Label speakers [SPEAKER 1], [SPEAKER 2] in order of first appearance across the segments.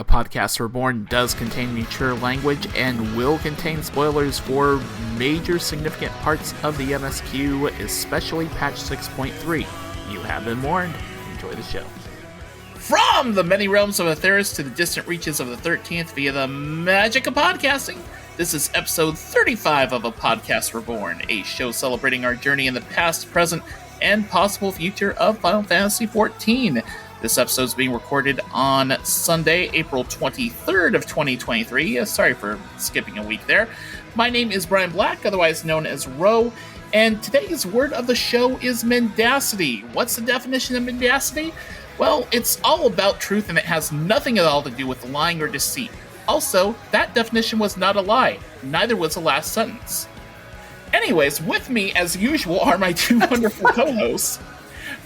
[SPEAKER 1] A Podcast Reborn does contain mature language and will contain spoilers for major significant parts of the MSQ, especially patch 6.3. You have been warned. Enjoy the show. From the many realms of Atheris to the distant reaches of the 13th via the magic of podcasting, this is episode 35 of A Podcast Reborn, a show celebrating our journey in the past, present, and possible future of Final Fantasy XIV. This episode is being recorded on Sunday, April 23rd of 2023. Sorry for skipping a week there. My name is Brian Black, otherwise known as Ro, and today's word of the show is mendacity. What's the definition of mendacity? Well, it's all about truth and it has nothing at all to do with lying or deceit. Also, that definition was not a lie. Neither was the last sentence. Anyways, with me, as usual, are my two wonderful co-hosts.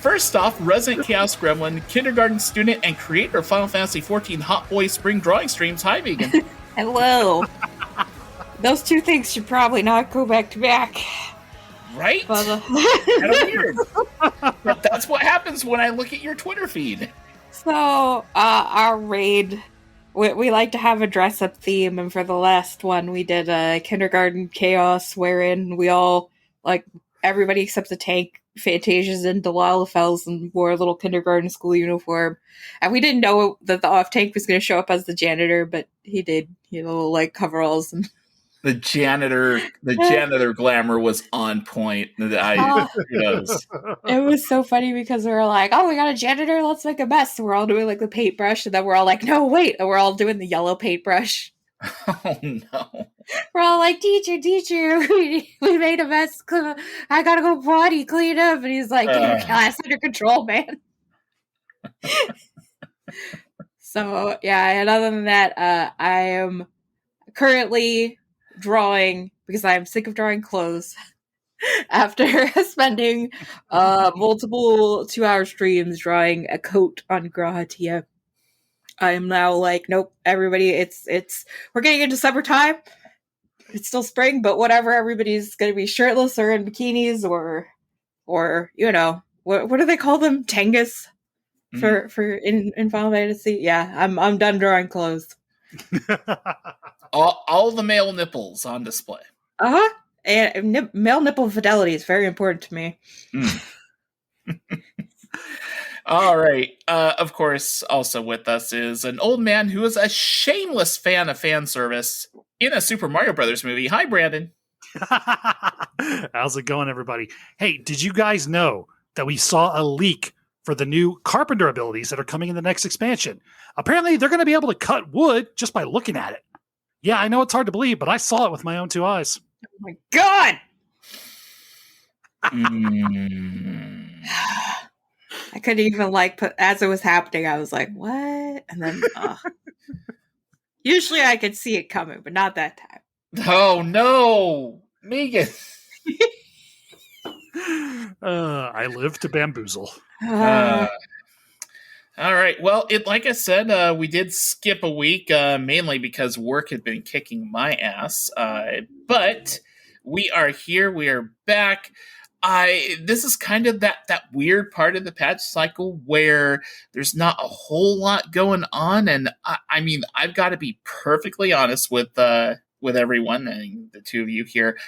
[SPEAKER 1] First off, resident Chaos Gremlin, kindergarten student, and creator of Final Fantasy XIV Hot Boy Spring Drawing Streams. Hi, Vegan.
[SPEAKER 2] Hello. Those two things should probably not go back to back.
[SPEAKER 1] Right? Kind of weird. But that's what happens when I look at your Twitter feed.
[SPEAKER 2] So, our raid, we like to have a dress-up theme, and for the last one, we did a kindergarten chaos, wherein we all, everybody except the tank, Fantasia's and Delilah Fells, and wore a little kindergarten school uniform. And we didn't know that the off-tank was going to show up as the janitor, but he did, coveralls and...
[SPEAKER 1] The janitor glamour was on point.
[SPEAKER 2] It was so funny because we were like, oh, we got a janitor, let's make a mess. So we're all doing the paintbrush, and then we're all like, no, wait. And we're all doing the yellow paintbrush.
[SPEAKER 1] Oh, no.
[SPEAKER 2] We're all like, teacher, we made a mess. I gotta go potty clean up. And he's like, get your class under control, man. So, yeah, and other than that, I am currently drawing, because I'm sick of drawing clothes, after spending multiple 2-hour streams drawing a coat on Grahatia. I am now like, nope, everybody, we're getting into summertime. It's still spring, but whatever, everybody's going to be shirtless or in bikinis or what do they call them? Tengus for in Final Fantasy. Yeah, I'm done drawing clothes.
[SPEAKER 1] all the male nipples on display.
[SPEAKER 2] Uh-huh. And male nipple fidelity is very important to me.
[SPEAKER 1] All right. Of course, also with us is an old man who is a shameless fan of fan service in a Super Mario Brothers movie. Hi, Brandon.
[SPEAKER 3] How's it going, everybody? Hey, did you guys know that we saw a leak for the new Carpenter abilities that are coming in the next expansion? Apparently, they're going to be able to cut wood just by looking at it. Yeah, I know it's hard to believe, but I saw it with my own 2 eyes.
[SPEAKER 2] Oh my god! I couldn't even put, as it was happening, I was like, what? And then, usually I could see it coming, but not that time.
[SPEAKER 1] Oh no! Megan!
[SPEAKER 3] I live to bamboozle.
[SPEAKER 1] All right. Well, like I said, we did skip a week, mainly because work had been kicking my ass. But we are here. We are back. This is kind of that weird part of the patch cycle where there's not a whole lot going on, and I mean, I've got to be perfectly honest with everyone, and the two of you here.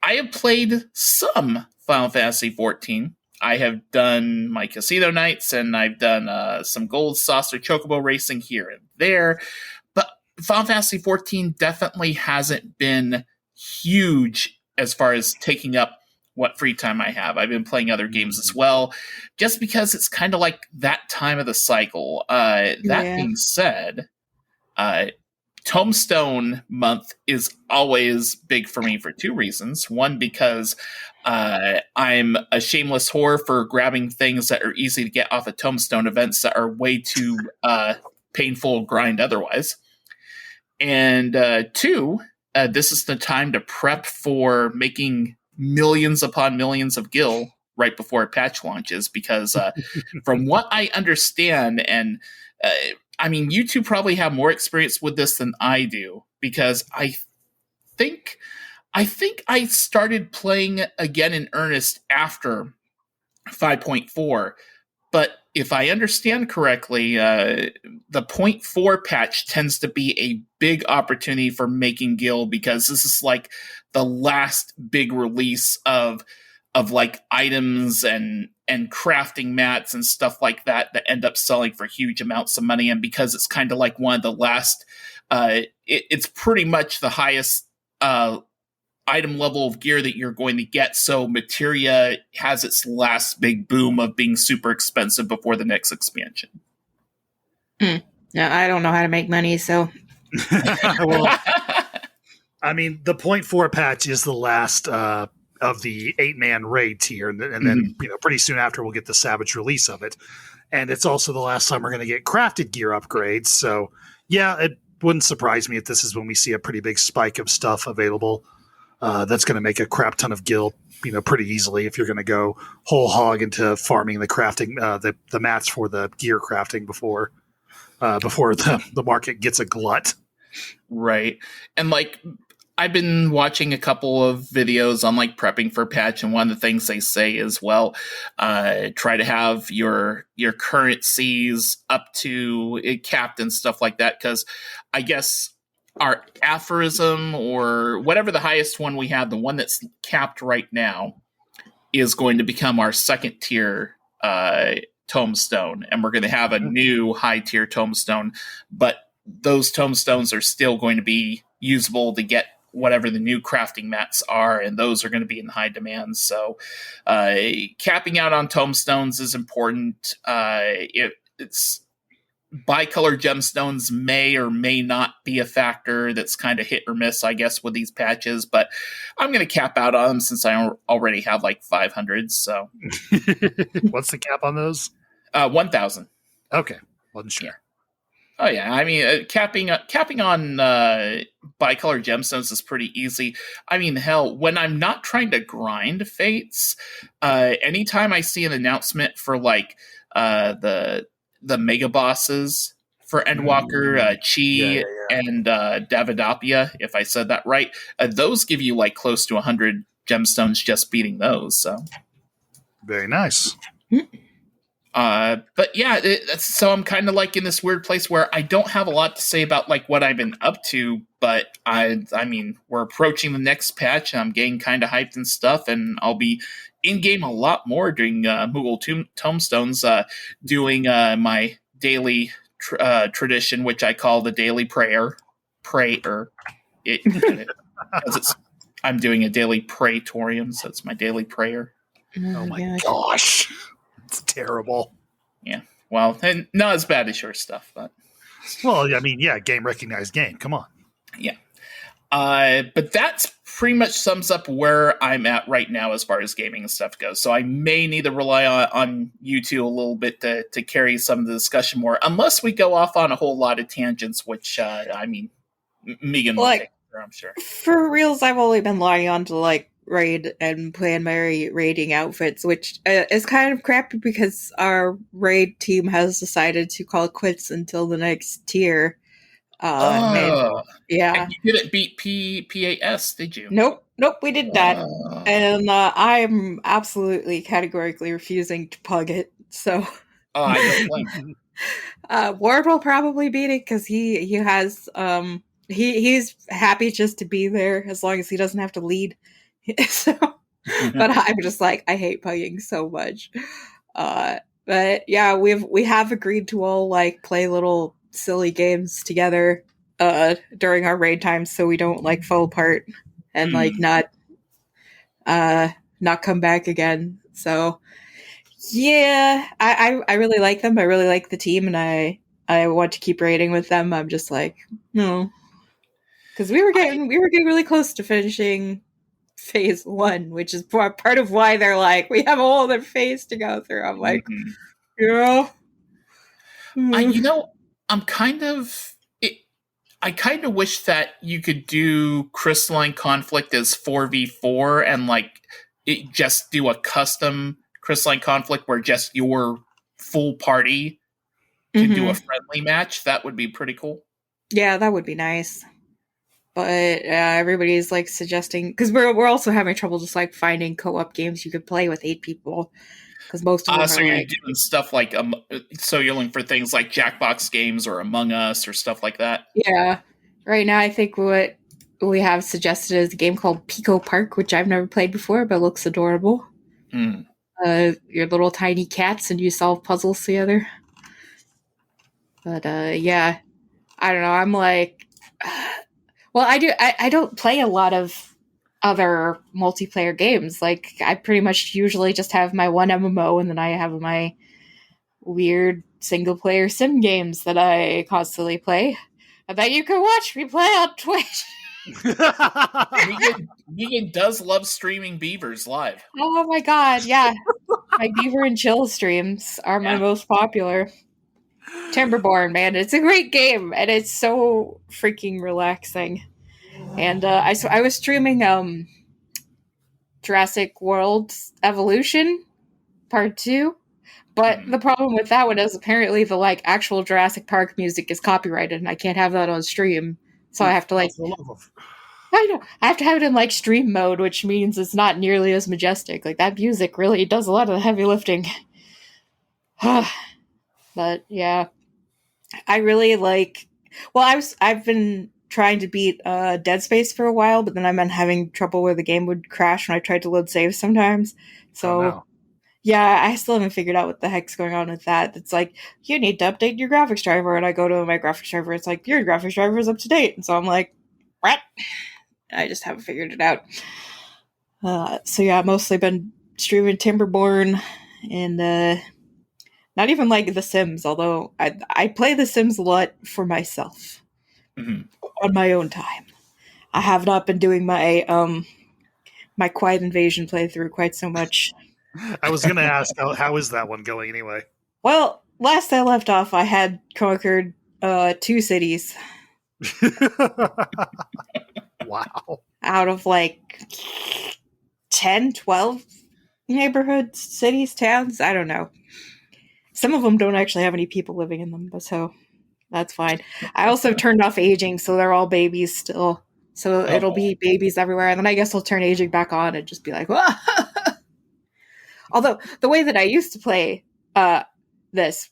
[SPEAKER 1] I have played some Final Fantasy XIV. I have done my casino nights, and I've done some gold saucer chocobo racing here and there, but Final Fantasy XIV definitely hasn't been huge as far as taking up what free time I have. I've been playing other games as well, just because it's kind of like that time of the cycle. Being said, Tombstone month is always big for me for two reasons. One, because I'm a shameless whore for grabbing things that are easy to get off of Tombstone events that are way too painful grind otherwise. And two, this is the time to prep for making millions upon millions of gil right before a patch launches, because from what I understand, and I mean, you two probably have more experience with this than I do, because I think I started playing again in earnest after 5.4, But if I understand correctly, the 0.4 patch tends to be a big opportunity for making Gil, because this is like the last big release of like items and crafting mats and stuff like that end up selling for huge amounts of money. And because it's kind of like one of the last, it's pretty much the highest item level of gear that you're going to get. So materia has its last big boom of being super expensive before the next expansion.
[SPEAKER 2] Yeah, I don't know how to make money, so.
[SPEAKER 3] Well, I mean, the 0.4 patch is the last of the 8-man raid tier, and then pretty soon after we'll get the Savage release of it, and it's also the last time we're going to get crafted gear upgrades. So yeah, it wouldn't surprise me if this is when we see a pretty big spike of stuff available. That's going to make a crap ton of gil, pretty easily if you're going to go whole hog into farming the crafting, the mats for the gear crafting before the market gets a glut.
[SPEAKER 1] Right. And like, I've been watching a couple of videos on like prepping for patch, and one of the things they say is, well, try to have your currencies up to it capped and stuff like that, because I guess our aphorism, or whatever the highest one we have, the one that's capped right now, is going to become our second tier tombstone, and we're going to have a new high tier tombstone, but those tombstones are still going to be usable to get whatever the new crafting mats are, and those are going to be in high demand. So capping out on tombstones is important. It's bicolor gemstones may or may not be a factor. That's kind of hit or miss, I guess, with these patches, but I'm going to cap out on them since I already have like 500. So
[SPEAKER 3] what's the cap on those?
[SPEAKER 1] 1,000.
[SPEAKER 3] Okay. Wasn't sure.
[SPEAKER 1] Yeah. Oh yeah, I mean, capping on bicolor gemstones is pretty easy. I mean, hell, when I'm not trying to grind fates, anytime I see an announcement for like the mega bosses for Endwalker, Chi and Davidopia, if I said that right, those give you like close to 100 gemstones just beating those. So
[SPEAKER 3] very nice.
[SPEAKER 1] But yeah, so I'm kind of like in this weird place where I don't have a lot to say about like what I've been up to, but I mean, we're approaching the next patch, and I'm getting kind of hyped and stuff, and I'll be in game a lot more during Moogle Tombstones, doing my daily tradition, which I call the daily prayer. I'm doing a daily praetorium, so it's my daily prayer.
[SPEAKER 3] Oh my gosh. It's terrible.
[SPEAKER 1] Yeah. Well, and not as bad as your stuff, but.
[SPEAKER 3] Well, I mean, yeah, game recognized game. Come on.
[SPEAKER 1] Yeah. But that's pretty much sums up where I'm at right now as far as gaming and stuff goes. So I may need to rely on you two a little bit to carry some of the discussion more, unless we go off on a whole lot of tangents, which, I mean, Megan will take her, I'm sure.
[SPEAKER 2] For reals, I've only been logging on to, like, raid and plan my raiding outfits, which is kind of crappy because our raid team has decided to call quits until the next tier. Yeah.
[SPEAKER 1] And you didn't beat PAS, did you?
[SPEAKER 2] Nope, we did that. And I'm absolutely categorically refusing to pug it, so...
[SPEAKER 1] I don't blame you.
[SPEAKER 2] Ward will probably beat it because he has... he's happy just to be there as long as he doesn't have to lead. So, but I'm just like, I hate pugging so much. But yeah, we have agreed to all like play little silly games together during our raid times, so we don't like fall apart and like not come back again. So yeah, I really like them. I really like the team, and I want to keep raiding with them. I'm just like, no, because we were getting really close to finishing phase 1, which is part of why they're like, we have a whole other phase to go through. I'm like, yeah.
[SPEAKER 1] I'm kind of... I kind of wish that you could do Crystalline Conflict as 4v4 and like it just do a custom Crystalline Conflict where just your full party can do a friendly match. That would be pretty cool.
[SPEAKER 2] Yeah, that would be nice. But everybody's like suggesting, because we're also having trouble just like finding co-op games you could play with 8 people. because most of them
[SPEAKER 1] So
[SPEAKER 2] are
[SPEAKER 1] you're
[SPEAKER 2] like,
[SPEAKER 1] doing stuff like so you're looking for things like Jackbox games or Among Us or stuff like that.
[SPEAKER 2] yeah. Right now, I think what we have suggested is a game called Pico Park, which I've never played before, but looks adorable.
[SPEAKER 1] Hmm.
[SPEAKER 2] Your little tiny cats and you solve puzzles together. But yeah, I don't know. I'm like, well, I don't play a lot of other multiplayer games. Like, I pretty much usually just have my one MMO, and then I have my weird single player sim games that I constantly play, and that you can watch me play on Twitch.
[SPEAKER 1] Negan does love streaming Beavers live.
[SPEAKER 2] Oh my god, yeah. My Beaver and Chill streams are my most popular. Timberborn, man, it's a great game, and it's so freaking relaxing. And I was streaming Jurassic World Evolution Part 2, but the problem with that one is apparently the like actual Jurassic Park music is copyrighted, and I can't have that on stream. So I have to like, I know, I have to have it in like stream mode, which means it's not nearly as majestic. Like that music really does a lot of the heavy lifting. But yeah, I really like. Well, I've been trying to beat Dead Space for a while, but then I've been having trouble where the game would crash when I tried to load saves sometimes. So.
[SPEAKER 3] Oh, no.
[SPEAKER 2] Yeah, I still haven't figured out what the heck's going on with that. It's like, you need to update your graphics driver, and I go to my graphics driver, it's like, your graphics driver is up to date. And so I'm like, what? I just haven't figured it out. So yeah, I've mostly been streaming Timberborn, and not even like The Sims, although I play The Sims a lot for myself.
[SPEAKER 1] Mm-hmm.
[SPEAKER 2] On my own time. I have not been doing my my Quiet Invasion playthrough quite so much.
[SPEAKER 3] I was going to ask, how is that one going anyway?
[SPEAKER 2] Well, last I left off, I had conquered 2 cities.
[SPEAKER 3] Wow.
[SPEAKER 2] Out of like 10, 12 neighborhoods, cities, towns. I don't know. Some of them don't actually have any people living in them, but so that's fine. I also turned off aging, so they're all babies still. So it'll be babies everywhere, and then I guess I'll turn aging back on and just be like, whoa! Although the way that I used to play this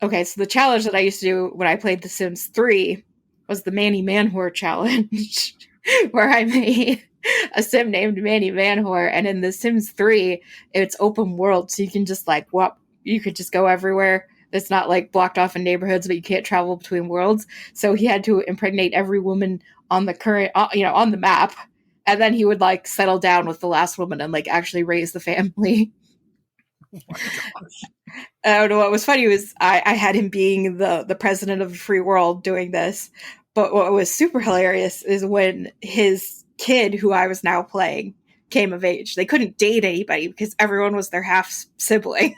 [SPEAKER 2] okay, so the challenge that I used to do when I played The Sims 3 was the Manny Manwhore challenge, where I made a sim named Manny Manwhore, and in The Sims 3, it's open world, so you can just like you could just go everywhere. It's not like blocked off in neighborhoods, but you can't travel between worlds. So he had to impregnate every woman on the current, on the map. And then he would like settle down with the last woman and like actually raise the family.
[SPEAKER 3] Oh my gosh.
[SPEAKER 2] I don't know what was funny was I had him being the president of a free world doing this. But what was super hilarious is when his kid, who I was now playing, came of age. They couldn't date anybody because everyone was their half sibling.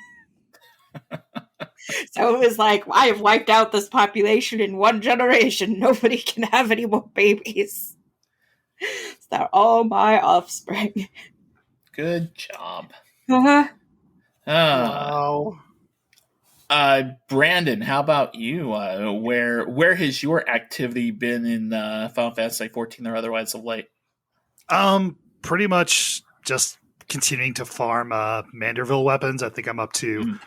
[SPEAKER 2] So it was like, I have wiped out this population in one generation. Nobody can have any more babies. So they're all my offspring.
[SPEAKER 1] Good job.
[SPEAKER 2] Uh-huh.
[SPEAKER 3] Wow.
[SPEAKER 1] Brandon, how about you? Where has your activity been in Final Fantasy 14 or otherwise of late?
[SPEAKER 3] Pretty much just continuing to farm Manderville weapons. I think I'm up to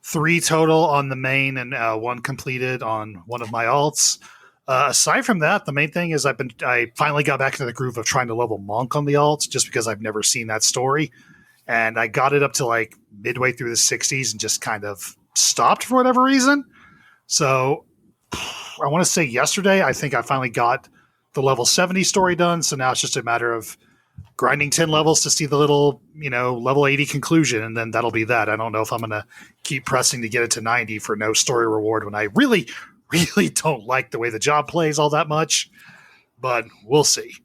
[SPEAKER 3] 3 total on the main and 1 completed on one of my alts. Aside from that, the main thing is I finally got back into the groove of trying to level Monk on the alts just because I've never seen that story. And I got it up to like midway through the 60s and just kind of stopped for whatever reason. So I want to say yesterday, I think I finally got the level 70 story done. So now it's just a matter of grinding 10 levels to see the little, level 80 conclusion. And then that'll be that. I don't know if I'm going to keep pressing to get it to 90 for no story reward when I really don't like the way the job plays all that much, but we'll see.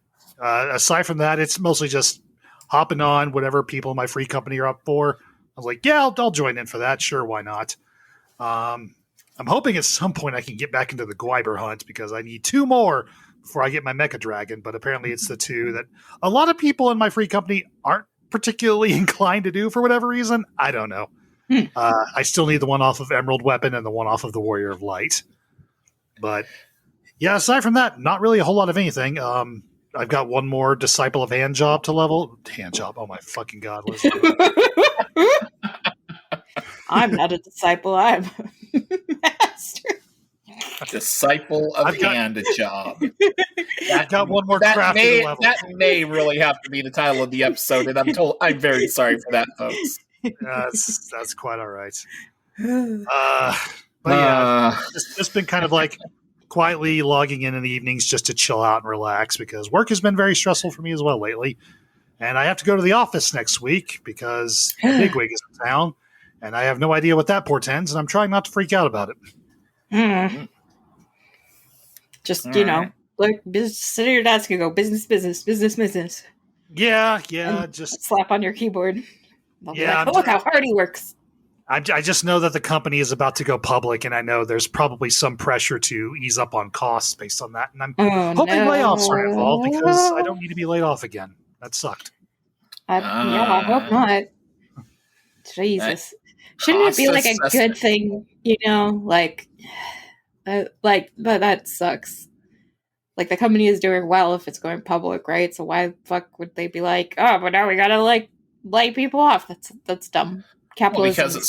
[SPEAKER 3] Aside from that, it's mostly just hopping on whatever people in my free company are up for. I was like, yeah, I'll join in for that. Sure, why not? I'm hoping at some point I can get back into the Gwyber hunt because I need 2 more before I get my Mecha Dragon, but apparently it's the 2 that a lot of people in my free company aren't particularly inclined to do for whatever reason. I don't know. I still need the one off of Emerald Weapon and the one off of the Warrior of Light. But yeah, aside from that, not really a whole lot of anything. I've got 1 more Disciple of Handjob to level. Handjob, oh my fucking god.
[SPEAKER 2] I'm not a disciple. I'm a master.
[SPEAKER 4] Disciple of
[SPEAKER 3] I've got-
[SPEAKER 4] hand job.
[SPEAKER 3] I've got one more
[SPEAKER 4] That
[SPEAKER 3] crafting level.
[SPEAKER 4] may really have to be the title of the episode, and I'm very sorry for that, folks.
[SPEAKER 3] That's quite all right. But yeah, just been kind of like quietly logging in the evenings just to chill out and relax because work has been very stressful for me as well lately. And I have to go to the office next week because the bigwig is in town, and I have no idea what that portends, and I'm trying not to freak out about it.
[SPEAKER 2] Just,
[SPEAKER 4] All
[SPEAKER 2] you know,
[SPEAKER 4] right.
[SPEAKER 2] like, sit at your desk and go, business, business, business, business.
[SPEAKER 3] Yeah,
[SPEAKER 2] And
[SPEAKER 3] just
[SPEAKER 2] slap on your keyboard. They'll be
[SPEAKER 3] Yeah,
[SPEAKER 2] like, oh, look how hard he works.
[SPEAKER 3] I just know that the company is about to go public, and I know there's probably some pressure to ease up on costs based on that. And I'm hoping layoffs are involved because I don't need to be laid off again. That sucked.
[SPEAKER 2] I hope not. Jesus. Shouldn't it be like a good thing, you know? Like that sucks. Like the company is doing well if it's going public, right? So why the fuck would they be like, oh, but now we gotta like lay people off? That's dumb. Capitalism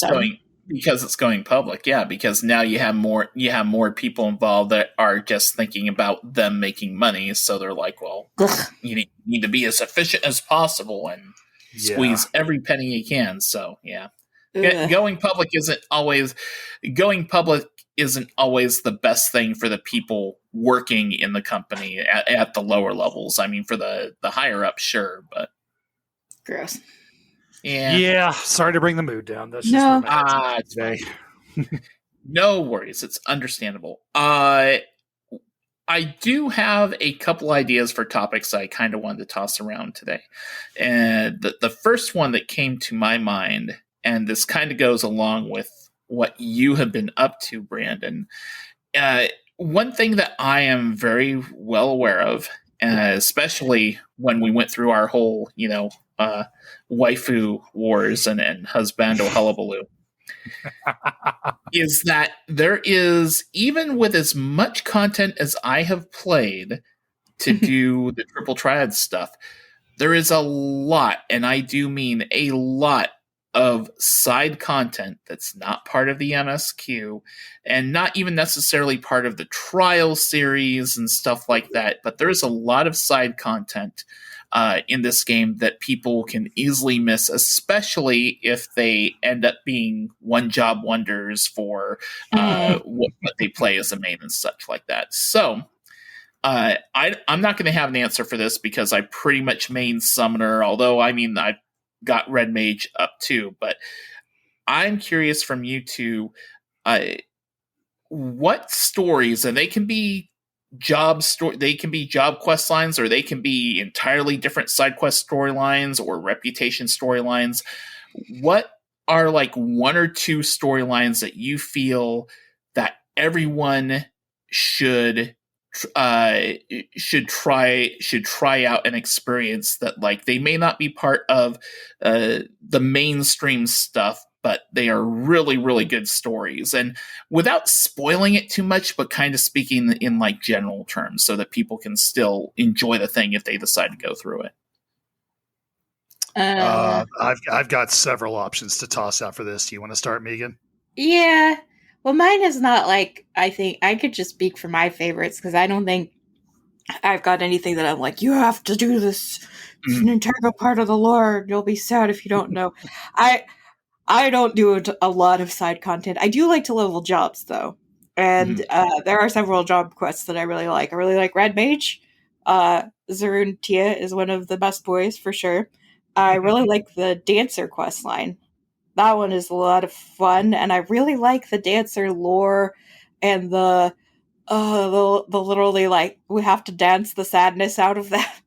[SPEAKER 4] because it's going public, yeah. Because now you have more people involved that are just thinking about them making money. So they're like, well, you need to be as efficient as possible and squeeze every penny you can. So yeah, going public isn't always the best thing for the people working in the company at the lower levels. I mean, for the higher up, sure, but
[SPEAKER 2] gross.
[SPEAKER 4] Yeah.
[SPEAKER 3] Sorry to bring the mood down. That's just today.
[SPEAKER 4] No worries. It's understandable. I do have a couple ideas for topics I kind of wanted to toss around today. And the first one that came to my mind, and this kind of goes along with what you have been up to, Brandon. One thing that I am very well aware of, especially when we went through our whole, waifu wars and husbando hullabaloo, is that there is, even with as much content as I have played to do the triple triad stuff, there is a lot, and I do mean a lot, of side content that's not part of the MSQ and not even necessarily part of the trial series and stuff like that. But there's a lot of side content in this game that people can easily miss, especially if they end up being one-job wonders for what they play as a main and such like that. So I'm not going to have an answer for this because I pretty much main summoner, although I got Red Mage up too, but I'm curious from you two, what stories, and they can be they can be job quest lines, or they can be entirely different side quest storylines or reputation storylines. What are like one or two storylines that you feel that everyone should try out an experience, that like they may not be part of the mainstream stuff, but they are really, really good stories, and without spoiling it too much, but kind of speaking in like general terms so that people can still enjoy the thing if they decide to go through it.
[SPEAKER 3] I've got several options to toss out for this. Do you want to start, Megan?
[SPEAKER 2] Yeah. Well, mine is not like, I think I could just speak for my favorites because I don't think I've got anything that I'm like, you have to do this. It's an integral part of the lore. You'll be sad if you don't know. I don't do a lot of side content. I do like to level jobs, though. And there are several job quests that I really like. I really like Red Mage. Zarun Tia is one of the best boys, for sure. I really like the Dancer quest line. That one is a lot of fun, and I really like the Dancer lore and the literally, like, we have to dance the sadness out of that.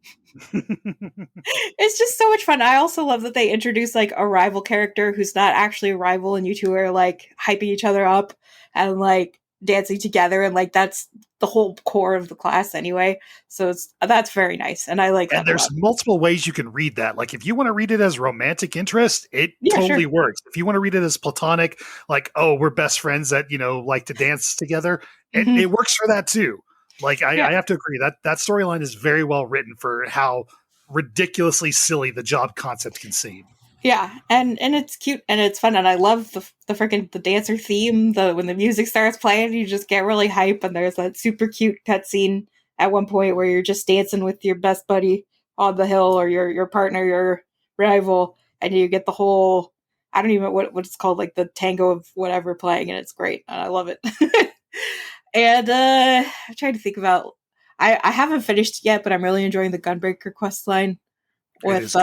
[SPEAKER 2] It's just so much fun. I also love that they introduce like a rival character who's not actually a rival, and you two are like hyping each other up and like dancing together, and like that's the whole core of the class anyway. So that's very nice, and I like that.
[SPEAKER 3] And there's multiple ways you can read that. Like if you want to read it as romantic interest, it totally works. If you want to read it as platonic, like, oh, we're best friends that like to dance together, it works for that too. Like I have to agree that storyline is very well written for how ridiculously silly the job concept can seem.
[SPEAKER 2] Yeah, and it's cute and it's fun, and I love the freaking the dancer theme. When the music starts playing, you just get really hype, and there's that super cute cutscene at one point where you're just dancing with your best buddy on the hill, or your partner, your rival, and you get the whole, I don't even know what it's called, like the tango of whatever playing, and it's great, and I love it. And I'm trying to think about, I haven't finished yet, but I'm really enjoying the Gunbreaker quest line with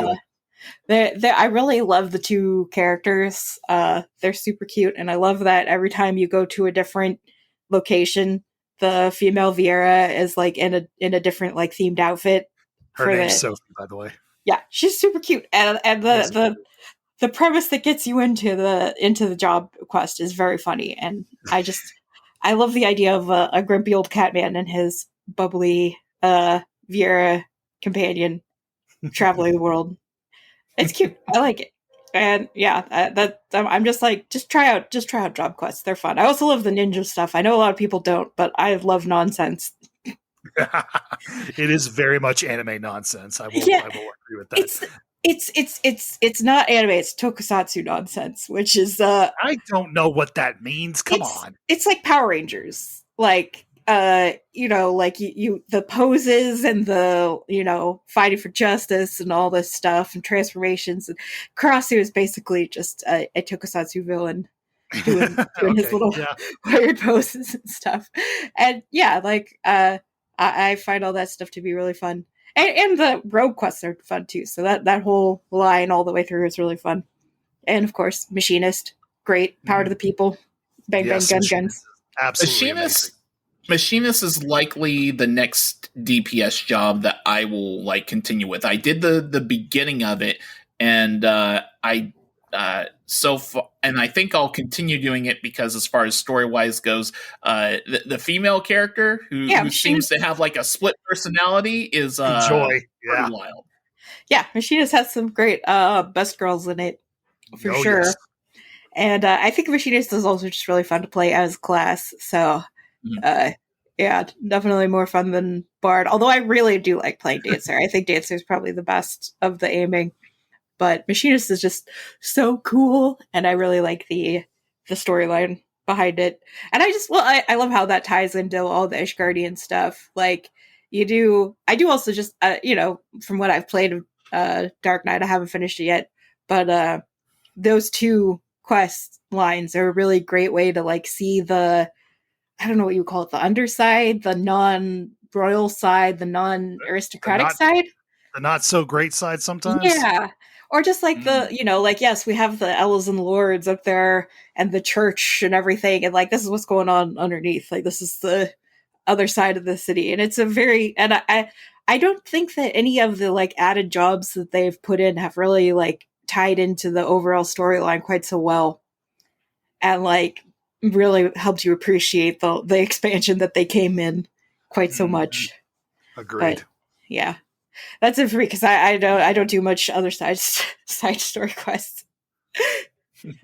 [SPEAKER 2] I really love the two characters. They're super cute, and I love that every time you go to a different location, the female Viera is like in a different like themed outfit.
[SPEAKER 3] Her name's Sophie, by the way.
[SPEAKER 2] Yeah, she's super cute, and the premise that gets you into the job quest is very funny, and I love the idea of a grumpy old catman and his bubbly Viera companion traveling the world. It's cute. I like it. And yeah, I'm just like, just try out job quests. They're fun. I also love the ninja stuff. I know a lot of people don't, but I love nonsense.
[SPEAKER 3] It is very much anime nonsense. I will agree with that.
[SPEAKER 2] It's not anime. It's tokusatsu nonsense, which is
[SPEAKER 3] I don't know what that means. Come on.
[SPEAKER 2] It's like Power Rangers, like like you the poses and the fighting for justice and all this stuff and transformations. And Karasu is basically just a tokusatsu villain doing his little weird poses and stuff. And yeah, like I find all that stuff to be really fun. And the rogue quests are fun too. So that whole line all the way through is really fun. And of course, Machinist, great, power to the people, bang bang guns.
[SPEAKER 3] Absolutely.
[SPEAKER 4] Machinist is likely the next DPS job that I will like continue with. I did the beginning of it, and I think I'll continue doing it because as far as story wise goes, the female character who seems to have like a split personality is
[SPEAKER 3] Joy.
[SPEAKER 4] Pretty wild.
[SPEAKER 2] Yeah, Machinist has some great best girls in it for sure. Yes. And I think Machinist is also just really fun to play as class. So. Yeah, definitely more fun than Bard. Although I really do like playing Dancer. I think Dancer is probably the best of the aiming. But Machinist is just so cool, and I really like the storyline behind it. And I love how that ties into all the Ishgardian stuff. Like I do also just from what I've played of Dark Knight, I haven't finished it yet, but those two quest lines are a really great way to like see the, I don't know what you call it, the underside, the non-royal side, the non-aristocratic side.
[SPEAKER 3] The not so great side sometimes.
[SPEAKER 2] Yeah. Or just like yes, we have the Elves and Lords up there and the church and everything. And like, this is what's going on underneath. Like, this is the other side of the city. And it's I don't think that any of the like added jobs that they've put in have really like tied into the overall storyline quite so well. And like, really helped you appreciate the expansion that they came in quite so much.
[SPEAKER 3] Agreed.
[SPEAKER 2] But, yeah, that's it for me because I don't do much other side story quests.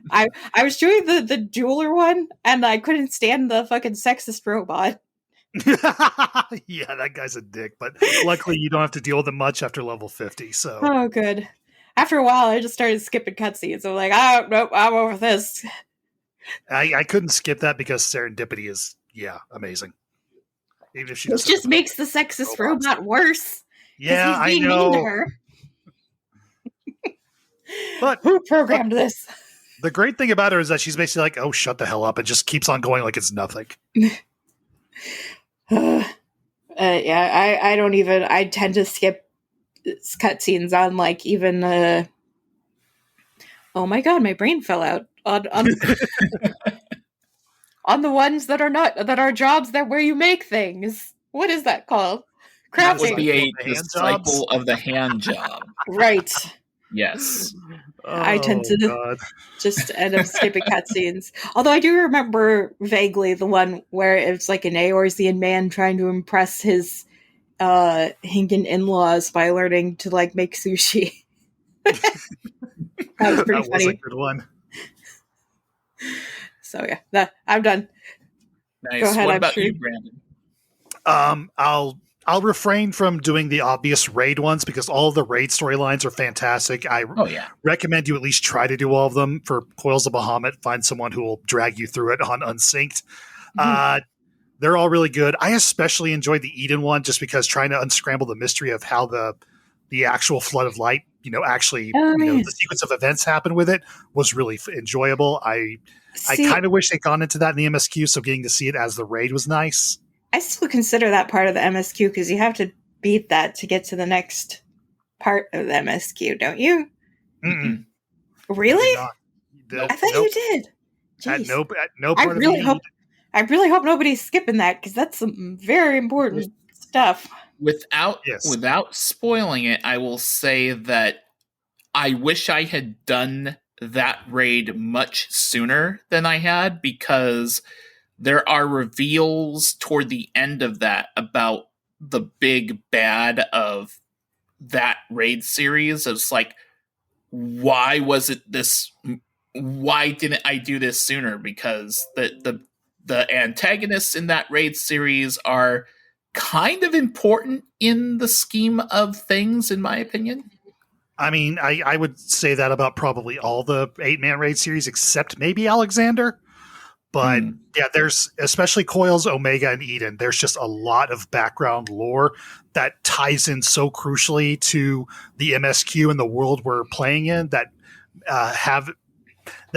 [SPEAKER 2] I was doing the jeweler one and I couldn't stand the fucking sexist robot.
[SPEAKER 3] Yeah, that guy's a dick. But luckily, you don't have to deal with him much after level 50. So
[SPEAKER 2] good. After a while, I just started skipping cutscenes. I'm like, nope, I'm over this.
[SPEAKER 3] I couldn't skip that because serendipity is amazing. Even if she
[SPEAKER 2] just makes the sexist robot worse.
[SPEAKER 3] Yeah, I know.
[SPEAKER 2] Mean to her.
[SPEAKER 3] But
[SPEAKER 2] who programmed this?
[SPEAKER 3] The great thing about her is that she's basically like, "Oh, shut the hell up!" and just keeps on going like it's nothing.
[SPEAKER 2] I don't even. I tend to skip cutscenes on like even. Oh my god, my brain fell out. On the ones that are jobs where you make things. What is that called? Crafting.
[SPEAKER 4] That would be a disciple of the hand job.
[SPEAKER 2] Right.
[SPEAKER 4] Yes.
[SPEAKER 2] I tend to just end up skipping cutscenes. Although I do remember vaguely the one where it's like an Eorzean man trying to impress his Hinken in-laws by learning to like make sushi. That was pretty funny.
[SPEAKER 3] Was a good one.
[SPEAKER 2] So I'm done.
[SPEAKER 4] Nice.
[SPEAKER 2] Go ahead,
[SPEAKER 4] what about you, Brandon?
[SPEAKER 3] I'll refrain from doing the obvious raid ones because all of the raid storylines are fantastic. I recommend you at least try to do all of them. For Coils of Bahamut, find someone who will drag you through it on Unsynced. They're all really good. I especially enjoyed the Eden one just because trying to unscramble the mystery of how the actual Flood of Light, the sequence of events happened with it was really enjoyable. I kind of wish they'd gone into that in the MSQ, so getting to see it as the raid was nice.
[SPEAKER 2] I still consider that part of the MSQ because you have to beat that to get to the next part of the MSQ, don't you?
[SPEAKER 3] Mm-mm.
[SPEAKER 2] Really?
[SPEAKER 3] I
[SPEAKER 2] thought you did.
[SPEAKER 3] At no part
[SPEAKER 2] I really hope nobody's skipping that because that's some very important stuff.
[SPEAKER 4] Without spoiling it, I will say that I wish I had done that raid much sooner than I had, because there are reveals toward the end of that about the big bad of that raid series. It's like, why was it this? Why didn't I do this sooner? Because the antagonists in that raid series are kind of important in the scheme of things, in my opinion.
[SPEAKER 3] I mean, I would say that about probably all the 8-man raid series, except maybe Alexander. But yeah, there's, especially Coils, Omega, and Eden, there's just a lot of background lore that ties in so crucially to the MSQ and the world we're playing in that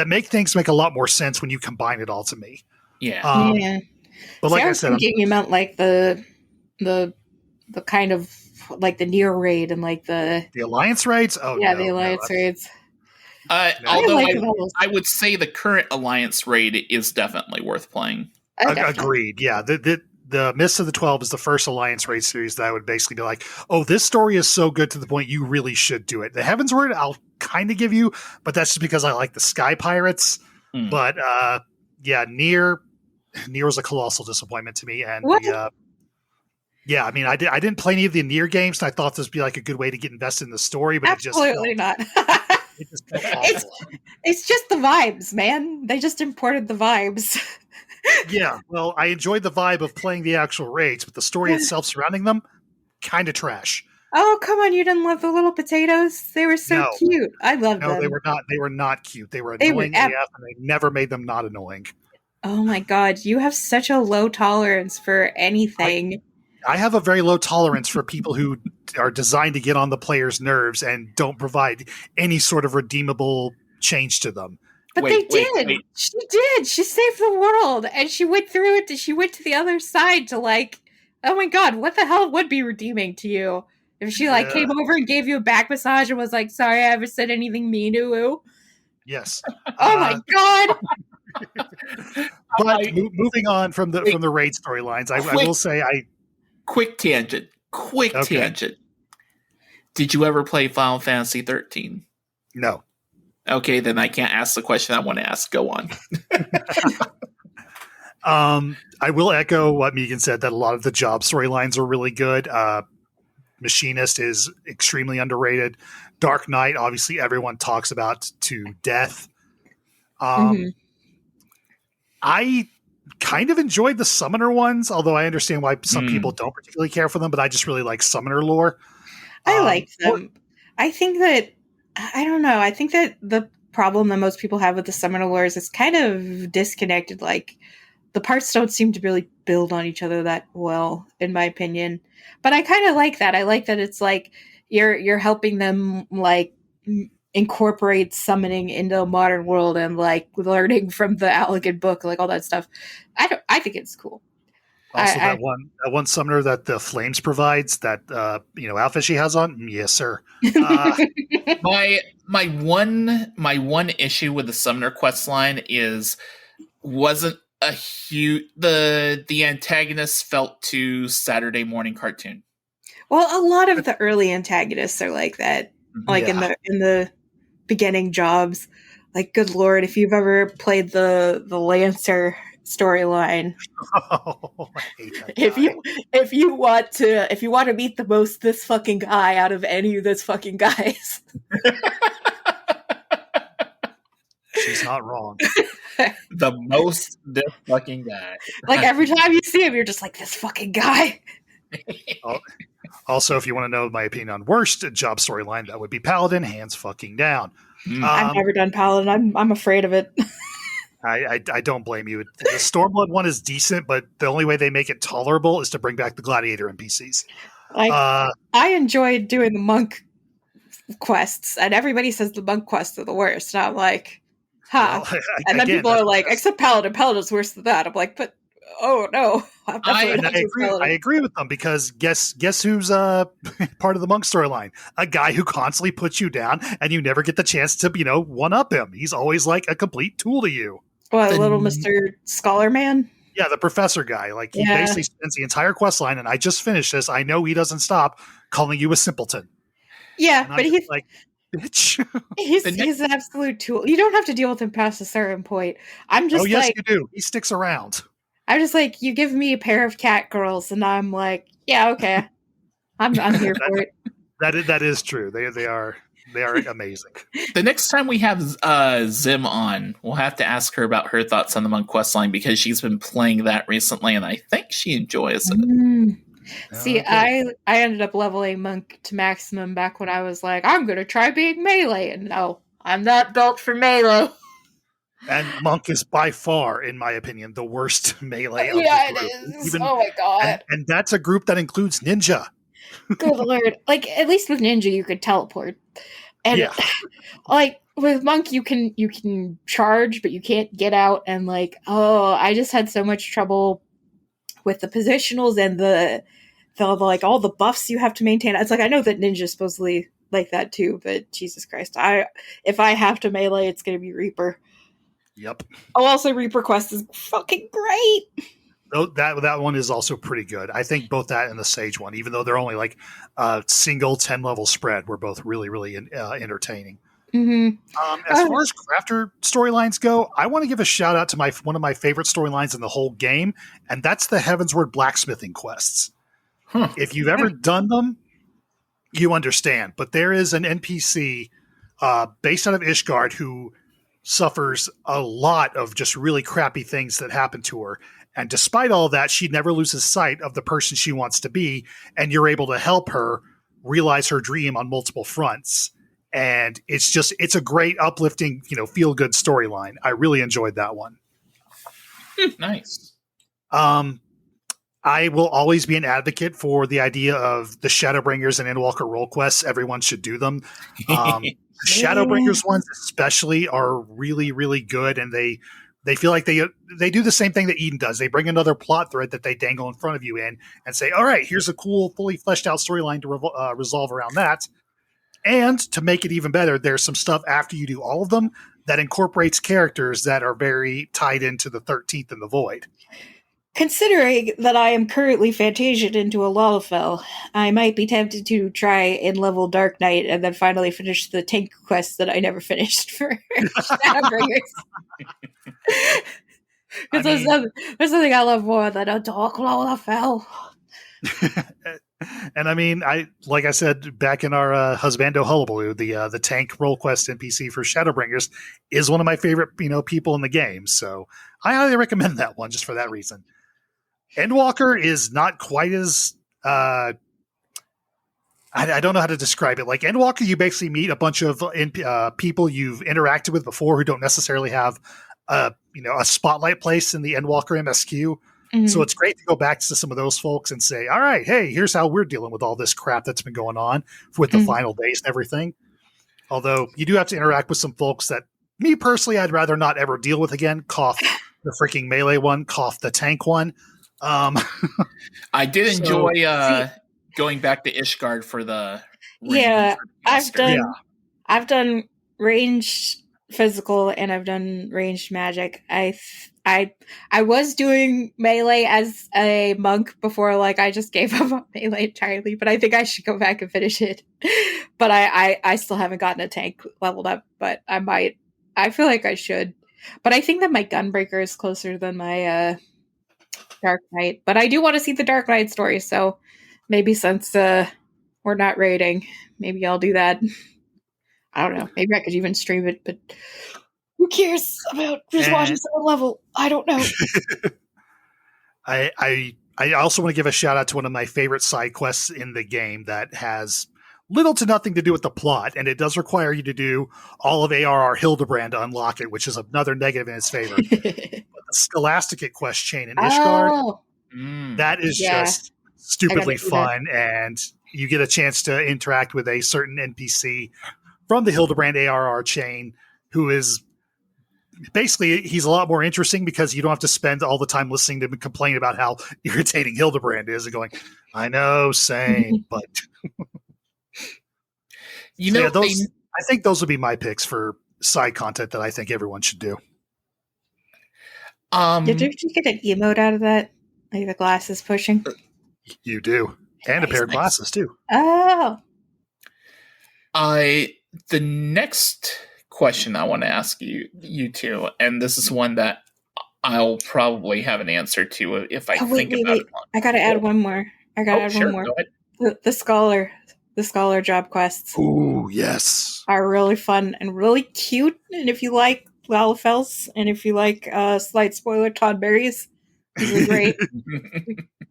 [SPEAKER 3] make things make a lot more sense when you combine it all to me.
[SPEAKER 4] Yeah.
[SPEAKER 3] But like I said,
[SPEAKER 2] thinking you meant like the kind of like the Near raid and like the
[SPEAKER 3] Alliance raids. Oh
[SPEAKER 2] yeah, the Alliance raids.
[SPEAKER 4] Although I would say the current Alliance raid is definitely worth playing.
[SPEAKER 3] Agreed. Yeah, the Mists of the 12 is the first Alliance raid series that I would basically be like, oh, this story is so good to the point you really should do it. The Heaven's Word I'll kind of give you, but that's just because I like the Sky Pirates. But yeah, Nier was a colossal disappointment to me, and yeah, I mean, I didn't play any of the Nier games, and I thought this would be like a good way to get invested in the story, but
[SPEAKER 2] absolutely not. It's just the vibes, man. They just imported the vibes.
[SPEAKER 3] Yeah, well, I enjoyed the vibe of playing the actual raids, but the story itself surrounding them, kind of trash.
[SPEAKER 2] Oh, come on, you didn't love the little potatoes? They were so cute. I loved them.
[SPEAKER 3] No, they were not. They were not cute. They were annoying AF, and they never made them not annoying.
[SPEAKER 2] Oh my god, you have such a low tolerance for anything.
[SPEAKER 3] I have a very low tolerance for people who are designed to get on the player's nerves and don't provide any sort of redeemable change to them.
[SPEAKER 2] But they did. She did. She saved the world, and she went through it. She went to the other side to like, oh my god, what the hell would be redeeming to you if she like came over and gave you a back massage and was like, "Sorry, I ever said anything mean to you?"
[SPEAKER 3] Yes.
[SPEAKER 2] Oh my god.
[SPEAKER 3] But moving on from the raid storylines, I will say
[SPEAKER 4] quick tangent. Did you ever play Final Fantasy 13?
[SPEAKER 3] No.
[SPEAKER 4] Okay, then I can't ask the question I want to ask. Go on.
[SPEAKER 3] I will echo what Megan said, that a lot of the job storylines are really good. Machinist is extremely underrated. Dark Knight, obviously everyone talks about to death. I kind of enjoyed the Summoner ones, although I understand why some people don't particularly care for them, but I just really like Summoner lore.
[SPEAKER 2] I like them. I think that, I don't know, I think that the problem that most people have with the Summoner lore is it's kind of disconnected. Like, the parts don't seem to really build on each other that well, in my opinion. But I kind of like that. I like that it's like you're helping them like incorporate summoning into a modern world and like learning from the Allegan book, like all that stuff. I think it's cool.
[SPEAKER 3] Also, that one summoner that the Flames provides, that outfit she has on, yes, sir.
[SPEAKER 4] My one issue with the Summoner quest line wasn't a huge. The antagonist felt too Saturday morning cartoon.
[SPEAKER 2] Well, a lot of the early antagonists are like that. Like in the beginning jobs. Like, good lord, if you've ever played the Lancer storyline, if you want to meet the most this fucking guy out of any of this fucking guys.
[SPEAKER 3] She's not wrong.
[SPEAKER 4] The most this fucking guy.
[SPEAKER 2] Like, every time you see him, you're just like, this fucking guy.
[SPEAKER 3] Also, if you want to know my opinion on worst job storyline, that would be Paladin, hands fucking down.
[SPEAKER 2] I've never done Paladin. I'm afraid of it.
[SPEAKER 3] I don't blame you. The Stormblood one is decent, but the only way they make it tolerable is to bring back the Gladiator NPCs.
[SPEAKER 2] I enjoyed doing the monk quests, and everybody says the monk quests are the worst. And I'm like, huh.
[SPEAKER 3] Well,
[SPEAKER 2] and then people are like, except Paladin. Paladin's worse than that. I'm like, but oh no.
[SPEAKER 3] I agree with them because guess who's part of the monk storyline? A guy who constantly puts you down and you never get the chance to, one up him. He's always like a complete tool to you.
[SPEAKER 2] What, little Mr. Scholar Man?
[SPEAKER 3] Yeah, the professor guy. Like he basically spends the entire quest line, and I just finished this. I know he doesn't stop calling you a simpleton.
[SPEAKER 2] Yeah, but he's
[SPEAKER 3] like, bitch.
[SPEAKER 2] He's an absolute tool. You don't have to deal with him past a certain point. I'm just
[SPEAKER 3] yes, you do. He sticks around.
[SPEAKER 2] I'm just like, you give me a pair of cat girls, and I'm like, yeah, okay. I'm here for it.
[SPEAKER 3] That is true. They are amazing.
[SPEAKER 4] The next time we have Zim on, we'll have to ask her about her thoughts on the Monk questline because she's been playing that recently, and I think she enjoys it.
[SPEAKER 2] See, I ended up leveling Monk to maximum back when I was like, I'm going to try being melee, and no, I'm not built for melee.
[SPEAKER 3] And Monk is by far, in my opinion, the worst melee of the group.
[SPEAKER 2] It is. Oh my god.
[SPEAKER 3] And that's a group that includes Ninja.
[SPEAKER 2] Good lord. Like, at least with Ninja you could teleport. And like with Monk you can charge, but you can't get out, and like, I just had so much trouble with the positionals and the like all the buffs you have to maintain. It's like, I know that Ninja's supposedly like that too, but Jesus Christ. If I have to melee, it's gonna be Reaper.
[SPEAKER 3] Yep.
[SPEAKER 2] Oh, also Reaper Quest is fucking great.
[SPEAKER 3] That one is also pretty good. I think both that and the Sage one, even though they're only like a single 10-level spread, were both really, really entertaining.
[SPEAKER 2] Mm-hmm.
[SPEAKER 3] As far as crafter storylines go, I want to give a shout out to one of my favorite storylines in the whole game, and that's the Heavensward blacksmithing quests. If you've ever done them, you understand. But there is an NPC based out of Ishgard who suffers a lot of just really crappy things that happen to her. And despite all that, she never loses sight of the person she wants to be. And you're able to help her realize her dream on multiple fronts. And it's a great, uplifting, feel good storyline. I really enjoyed that one.
[SPEAKER 4] Nice.
[SPEAKER 3] I will always be an advocate for the idea of the Shadowbringers and Endwalker role quests. Everyone should do them. Shadowbringers ones especially are really, really good, and they feel like they do the same thing that Eden does. They bring another plot thread that they dangle in front of you and say, all right, here's a cool, fully fleshed out storyline to resolve around that. And to make it even better, there's some stuff after you do all of them that incorporates characters that are very tied into the 13th and the Void.
[SPEAKER 2] Considering that I am currently Fantasia'd into a Lalafell, I might be tempted to try and level Dark Knight and then finally finish the tank quest that I never finished for Shadowbringers. Because there's something I love more than a Dark Lalafell.
[SPEAKER 3] And I mean, like I said back in our Husbando Hullabaloo, the tank role quest NPC for Shadowbringers is one of my favorite people in the game. So I highly recommend that one just for that reason. Endwalker is not quite as I don't know how to describe it. Like Endwalker, you basically meet a bunch of people you've interacted with before who don't necessarily have a spotlight place in the Endwalker MSQ. Mm-hmm. So it's great to go back to some of those folks and say, all right, hey, here's how we're dealing with all this crap that's been going on with the final days and everything. Although you do have to interact with some folks that me personally, I'd rather not ever deal with again. Cough the freaking melee one, cough the tank one.
[SPEAKER 4] I did enjoy going back to Ishgard for the
[SPEAKER 2] I've done ranged physical and I've done ranged magic. I was doing melee as a monk before, like I just gave up on melee entirely, but I think I should go back and finish it. But I still haven't gotten a tank leveled up, but I might. I feel like I should. But I think that my Gunbreaker is closer than my Dark Knight. But I do want to see the Dark Knight story, so maybe since we're not raiding, maybe I'll do that. I don't know. Maybe I could even stream it, but who cares about just watching someone level? I don't know.
[SPEAKER 3] I I also want to give a shout out to one of my favorite side quests in the game that has little to nothing to do with the plot, and it does require you to do all of ARR Hildebrand to unlock it, which is another negative in its favor. But the Scholasticate quest chain in Ishgard,
[SPEAKER 2] Oh,
[SPEAKER 3] that is
[SPEAKER 2] Yeah.
[SPEAKER 3] just stupidly
[SPEAKER 2] I gotta do that.
[SPEAKER 3] fun, and you get a chance to interact with a certain NPC from the Hildebrand ARR chain who is basically, he's a lot more interesting because you don't have to spend all the time listening to him complain about how irritating Hildebrand is and going, I know, same, but
[SPEAKER 4] You
[SPEAKER 3] so
[SPEAKER 4] know,
[SPEAKER 3] yeah, I think those would be my picks for side content that I think everyone should do.
[SPEAKER 2] Did you get an emote out of that? Like the glasses pushing?
[SPEAKER 3] You do. And a pair of
[SPEAKER 4] Nice.
[SPEAKER 3] glasses, too.
[SPEAKER 2] Oh.
[SPEAKER 4] the next question I want to ask you two, and this is one that I'll probably have an answer to if I think about it.
[SPEAKER 2] I gotta add one more.
[SPEAKER 4] Sure, go ahead.
[SPEAKER 2] The scholar job quests
[SPEAKER 3] Ooh, yes.
[SPEAKER 2] are really fun and really cute. And if you like Lalafels and if you like slight spoiler Todd Berries, those are great.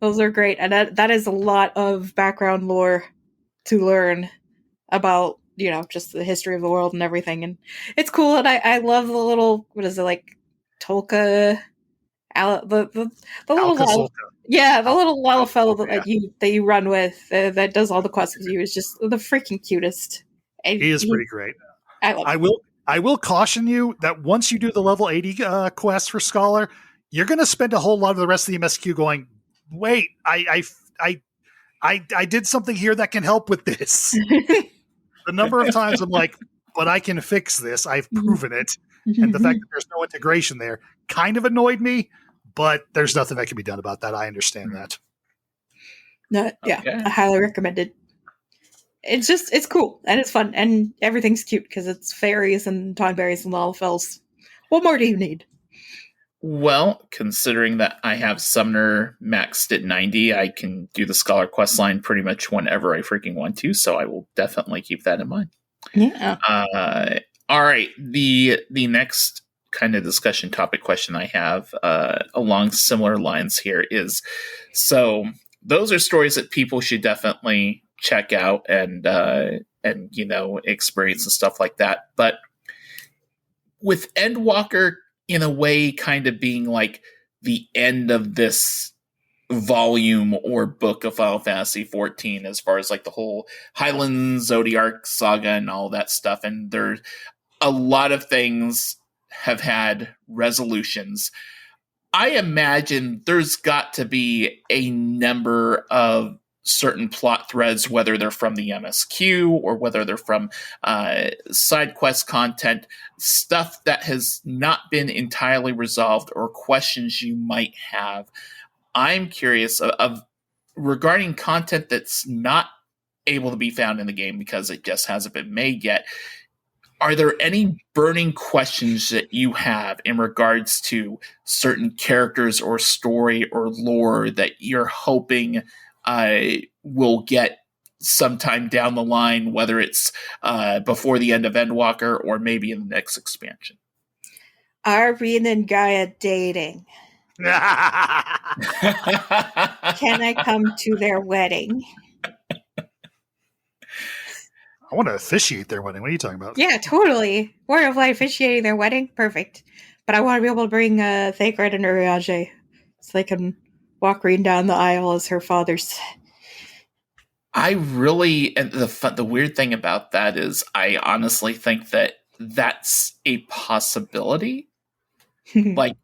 [SPEAKER 2] Those are great. And that is a lot of background lore to learn about, just the history of the world and everything. And it's cool. And I love the little, what is it, like Tolka? The little
[SPEAKER 3] Alka-Sulka.
[SPEAKER 2] yeah, the little Lalafell
[SPEAKER 3] Yeah.
[SPEAKER 2] that you run with that does all the quests with you is just the freaking cutest. And
[SPEAKER 3] He is pretty great.
[SPEAKER 2] I love him.
[SPEAKER 3] I will caution you that once you do the level 80 quest for Scholar, you're going to spend a whole lot of the rest of the MSQ going, wait, I did something here that can help with this. The number of times I'm like, but I can fix this. I've proven it. And the fact that there's no integration there kind of annoyed me, but there's nothing that can be done about that. I understand that.
[SPEAKER 2] No, yeah,
[SPEAKER 4] Okay.
[SPEAKER 2] I highly recommend it. It's cool and it's fun and everything's cute because it's fairies and tonberries and Lalafels. What more do you need?
[SPEAKER 4] Well, considering that I have Summoner maxed at 90, I can do the Scholar quest line pretty much whenever I freaking want to, so I will definitely keep that in mind.
[SPEAKER 2] Yeah.
[SPEAKER 4] All right, the next kind of discussion topic question I have along similar lines here is, so those are stories that people should definitely check out and experience and stuff like that. But with Endwalker in a way kind of being like the end of this volume or book of Final Fantasy XIV as far as like the whole Highland Zodiac saga and all that stuff, and there's a lot of things have had resolutions. I imagine there's got to be a number of certain plot threads, whether they're from the MSQ or whether they're from side quest content, stuff that has not been entirely resolved or questions you might have. I'm curious of regarding content that's not able to be found in the game because it just hasn't been made yet. Are there any burning questions that you have in regards to certain characters or story or lore that you're hoping will get sometime down the line, whether it's before the end of Endwalker or maybe in the next expansion?
[SPEAKER 2] Arvine and Gaia dating. Can I come to their wedding?
[SPEAKER 3] I want to officiate their wedding. What are you talking about?
[SPEAKER 2] Yeah, totally. Word of Light officiating their wedding? Perfect. But I want to be able to bring Thagred and Urianger so they can walk Reen down the aisle as her fathers.
[SPEAKER 4] I really, and the weird thing about that is I honestly think that that's a possibility. Like,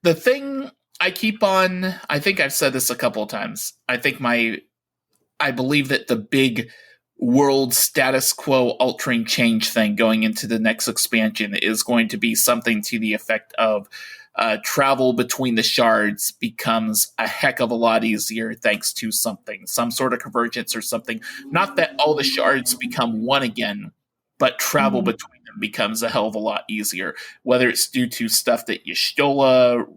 [SPEAKER 4] the thing I keep on, I think I've said this a couple of times. I believe that the big world status quo altering change thing going into the next expansion is going to be something to the effect of travel between the shards becomes a heck of a lot easier thanks to some sort of convergence or something. Not that all the shards become one again, but travel between them becomes a hell of a lot easier, whether it's due to stuff that Y'shtola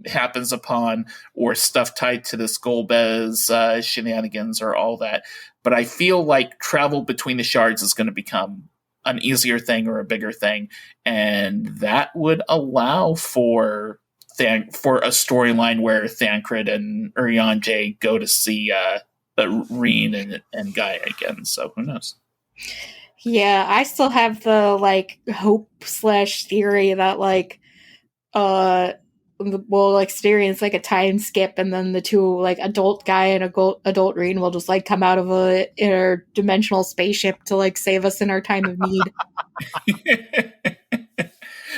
[SPEAKER 4] happens upon or stuff tied to the Skullbez shenanigans or all that. But I feel like travel between the shards is going to become an easier thing or a bigger thing, and that would allow for for a storyline where Thancred and Urianger go to see Reen and Gaia again. So who knows?
[SPEAKER 2] Yeah, I still have the like hope / theory that like we'll experience like a time skip, and then the two like adult Gaia and adult Reen will just like come out of a interdimensional spaceship to like save us in our time of need.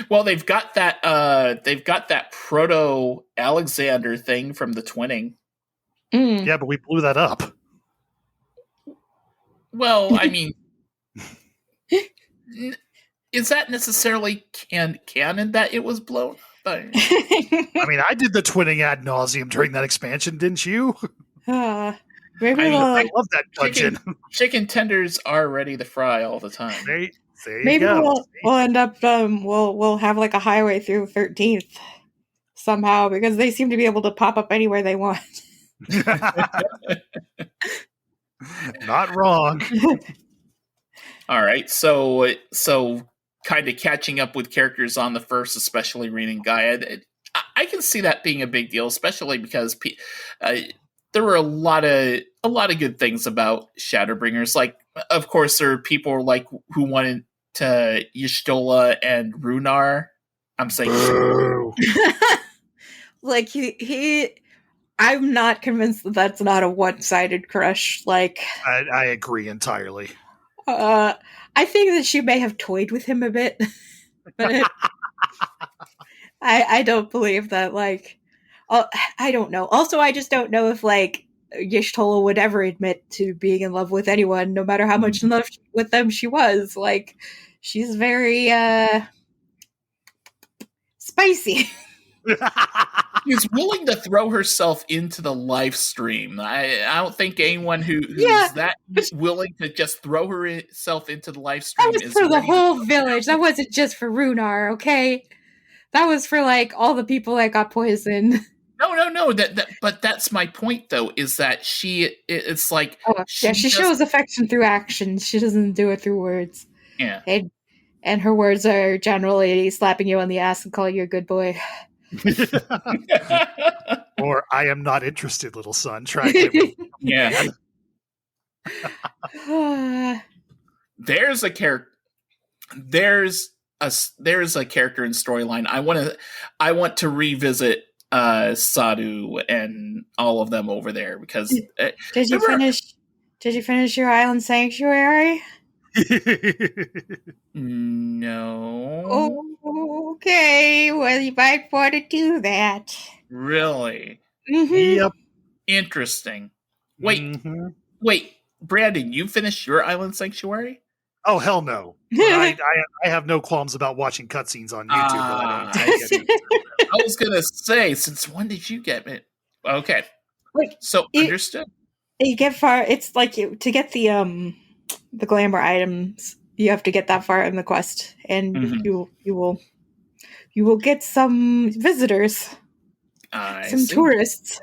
[SPEAKER 4] Well, they've got that proto Alexander thing from the twinning.
[SPEAKER 2] Mm.
[SPEAKER 3] Yeah, but we blew that up.
[SPEAKER 4] Well, I mean, is that necessarily canon that it was blown up?
[SPEAKER 3] I mean, I did the twinning ad nauseum during that expansion, didn't you?
[SPEAKER 2] Maybe
[SPEAKER 3] I love that dungeon.
[SPEAKER 4] Chicken tenders are ready to fry all the time.
[SPEAKER 3] There you
[SPEAKER 2] maybe
[SPEAKER 3] go.
[SPEAKER 2] we'll end up we'll have like a highway through 13th somehow, because they seem to be able to pop up anywhere they want.
[SPEAKER 3] Not wrong.
[SPEAKER 4] All right, so kind of catching up with characters on the first, especially Reen and Gaia. I can see that being a big deal, especially because there were a lot of good things about Shadowbringers. Like, of course, there are people like who wanted to Y'shtola and Runar. I'm saying,
[SPEAKER 2] like he. I'm not convinced that that's not a one-sided crush. Like,
[SPEAKER 3] I agree entirely.
[SPEAKER 2] I think that she may have toyed with him a bit, but I don't believe that. Like, I don't know. Also, I just don't know if like Y'shtola would ever admit to being in love with anyone, no matter how much in love with them she was. Like, she's very spicy.
[SPEAKER 4] She's willing to throw herself into the live stream. I don't think anyone who's that willing to just throw herself into the live stream
[SPEAKER 2] that was for the whole village. That wasn't just for Runar, okay? That was for like all the people that got poisoned.
[SPEAKER 4] No. But that's my point, though, is that it's like
[SPEAKER 2] she shows affection through action. She doesn't do it through words.
[SPEAKER 4] Yeah,
[SPEAKER 2] and her words are generally slapping you on the ass and calling you a good boy.
[SPEAKER 3] Or I am not interested, little son. Try it.
[SPEAKER 4] Yeah. There's a character. There's a character and storyline. I want to revisit Sadhu and all of them over there, because
[SPEAKER 2] did you finish your island sanctuary?
[SPEAKER 4] No.
[SPEAKER 2] Oh, okay. Well, you might want to do that.
[SPEAKER 4] Really?
[SPEAKER 2] Mm-hmm.
[SPEAKER 3] Yep.
[SPEAKER 4] Interesting. Wait, Brandon, you finished your island sanctuary?
[SPEAKER 3] Oh, hell no. I have no qualms about watching cutscenes on YouTube.
[SPEAKER 4] I was going to say, since when did you get it? Okay. Understood.
[SPEAKER 2] You get far. It's like to get the glamour items, you have to get that far in the quest, and you will get some visitors, tourists.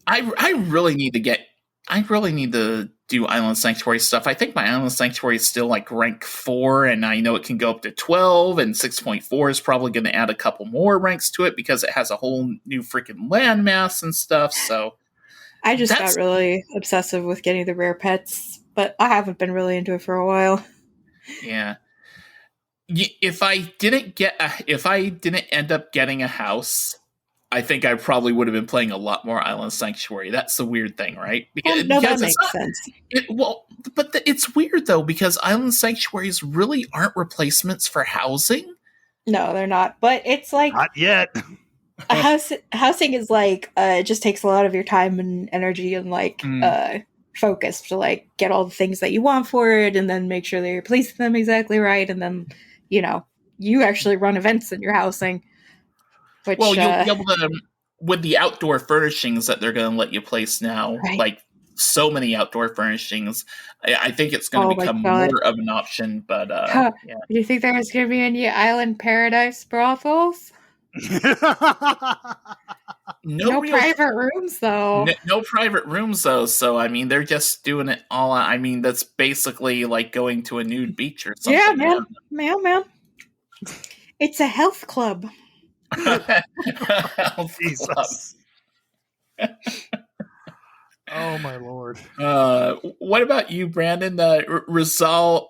[SPEAKER 4] I really need to do Island Sanctuary stuff. I think my Island Sanctuary is still like rank 4, and I know it can go up to 12, and 6.4 is probably going to add a couple more ranks to it because it has a whole new freaking landmass and stuff. So
[SPEAKER 2] I just got really obsessive with getting the rare pets, but I haven't been really into it for a while.
[SPEAKER 4] Yeah. If I didn't end up getting a house, I think I probably would have been playing a lot more Island Sanctuary. That's the weird thing, right? Because
[SPEAKER 2] that makes sense.
[SPEAKER 4] It's weird though, because Island Sanctuaries really aren't replacements for housing.
[SPEAKER 2] No, they're not. But it's like
[SPEAKER 3] not yet.
[SPEAKER 2] Housing is like it just takes a lot of your time and energy and like focus to like get all the things that you want for it, and then make sure that you're placing them exactly right, and then you actually run events in your housing. Which,
[SPEAKER 4] you'll be able to, with the outdoor furnishings that they're going to let you place now, right? Like so many outdoor furnishings, I think it's going to become more of an option. But
[SPEAKER 2] yeah. Do you think there's going to be any island paradise brothels? No private rooms, though.
[SPEAKER 4] No private rooms, though. So, I mean, they're just doing it all. I mean, that's basically like going to a nude beach or something.
[SPEAKER 2] Yeah, man. It's a health club.
[SPEAKER 4] Elf Club.
[SPEAKER 3] Jesus. Oh my lord.
[SPEAKER 4] What about you, Brandon? Unresolved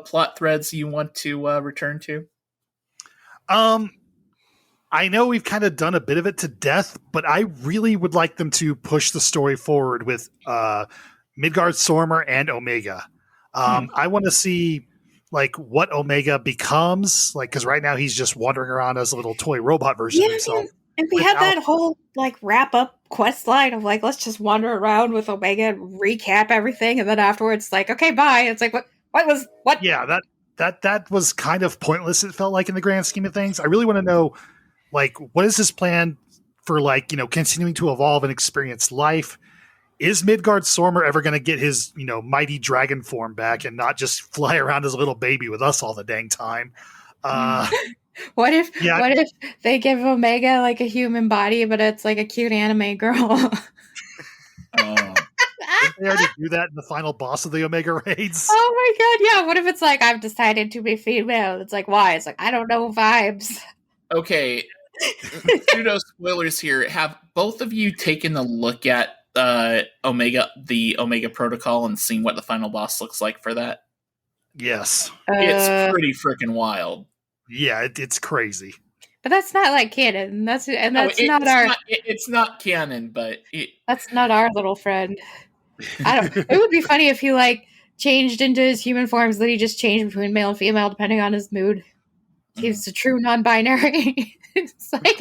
[SPEAKER 4] plot threads you want to return to?
[SPEAKER 3] I know we've kind of done a bit of it to death, but I really would like them to push the story forward with Midgard Sormer and Omega. I want to see like what Omega becomes, like because right now he's just wandering around as a little toy robot version of himself.
[SPEAKER 2] And we had that whole like wrap up quest line of like, let's just wander around with Omega and recap everything, and then afterwards, like, okay, bye. It's like, what?
[SPEAKER 3] Yeah, that was kind of pointless. It felt like in the grand scheme of things. I really want to know, like, what is his plan for like continuing to evolve and experience life? Is Midgard Sormer ever going to get his mighty dragon form back and not just fly around as a little baby with us all the dang time?
[SPEAKER 2] What if they give Omega like a human body, but it's like a cute anime girl?
[SPEAKER 3] Didn't they already do that in the final boss of the Omega raids?
[SPEAKER 2] Oh my god, yeah. What if it's like, I've decided to be female? It's like, why? It's like, I don't know, vibes.
[SPEAKER 4] Okay. Pseudo spoilers here. Have both of you taken a look at the Omega Protocol and seen what the final boss looks like for that?
[SPEAKER 3] Yes.
[SPEAKER 4] It's pretty freaking wild.
[SPEAKER 3] Yeah, it's crazy.
[SPEAKER 2] But that's not like canon. It's
[SPEAKER 4] not canon, but
[SPEAKER 2] that's not our little friend. It would be funny if he like changed into his human forms, that he just changed between male and female depending on his mood. He's a true non-binary. It's like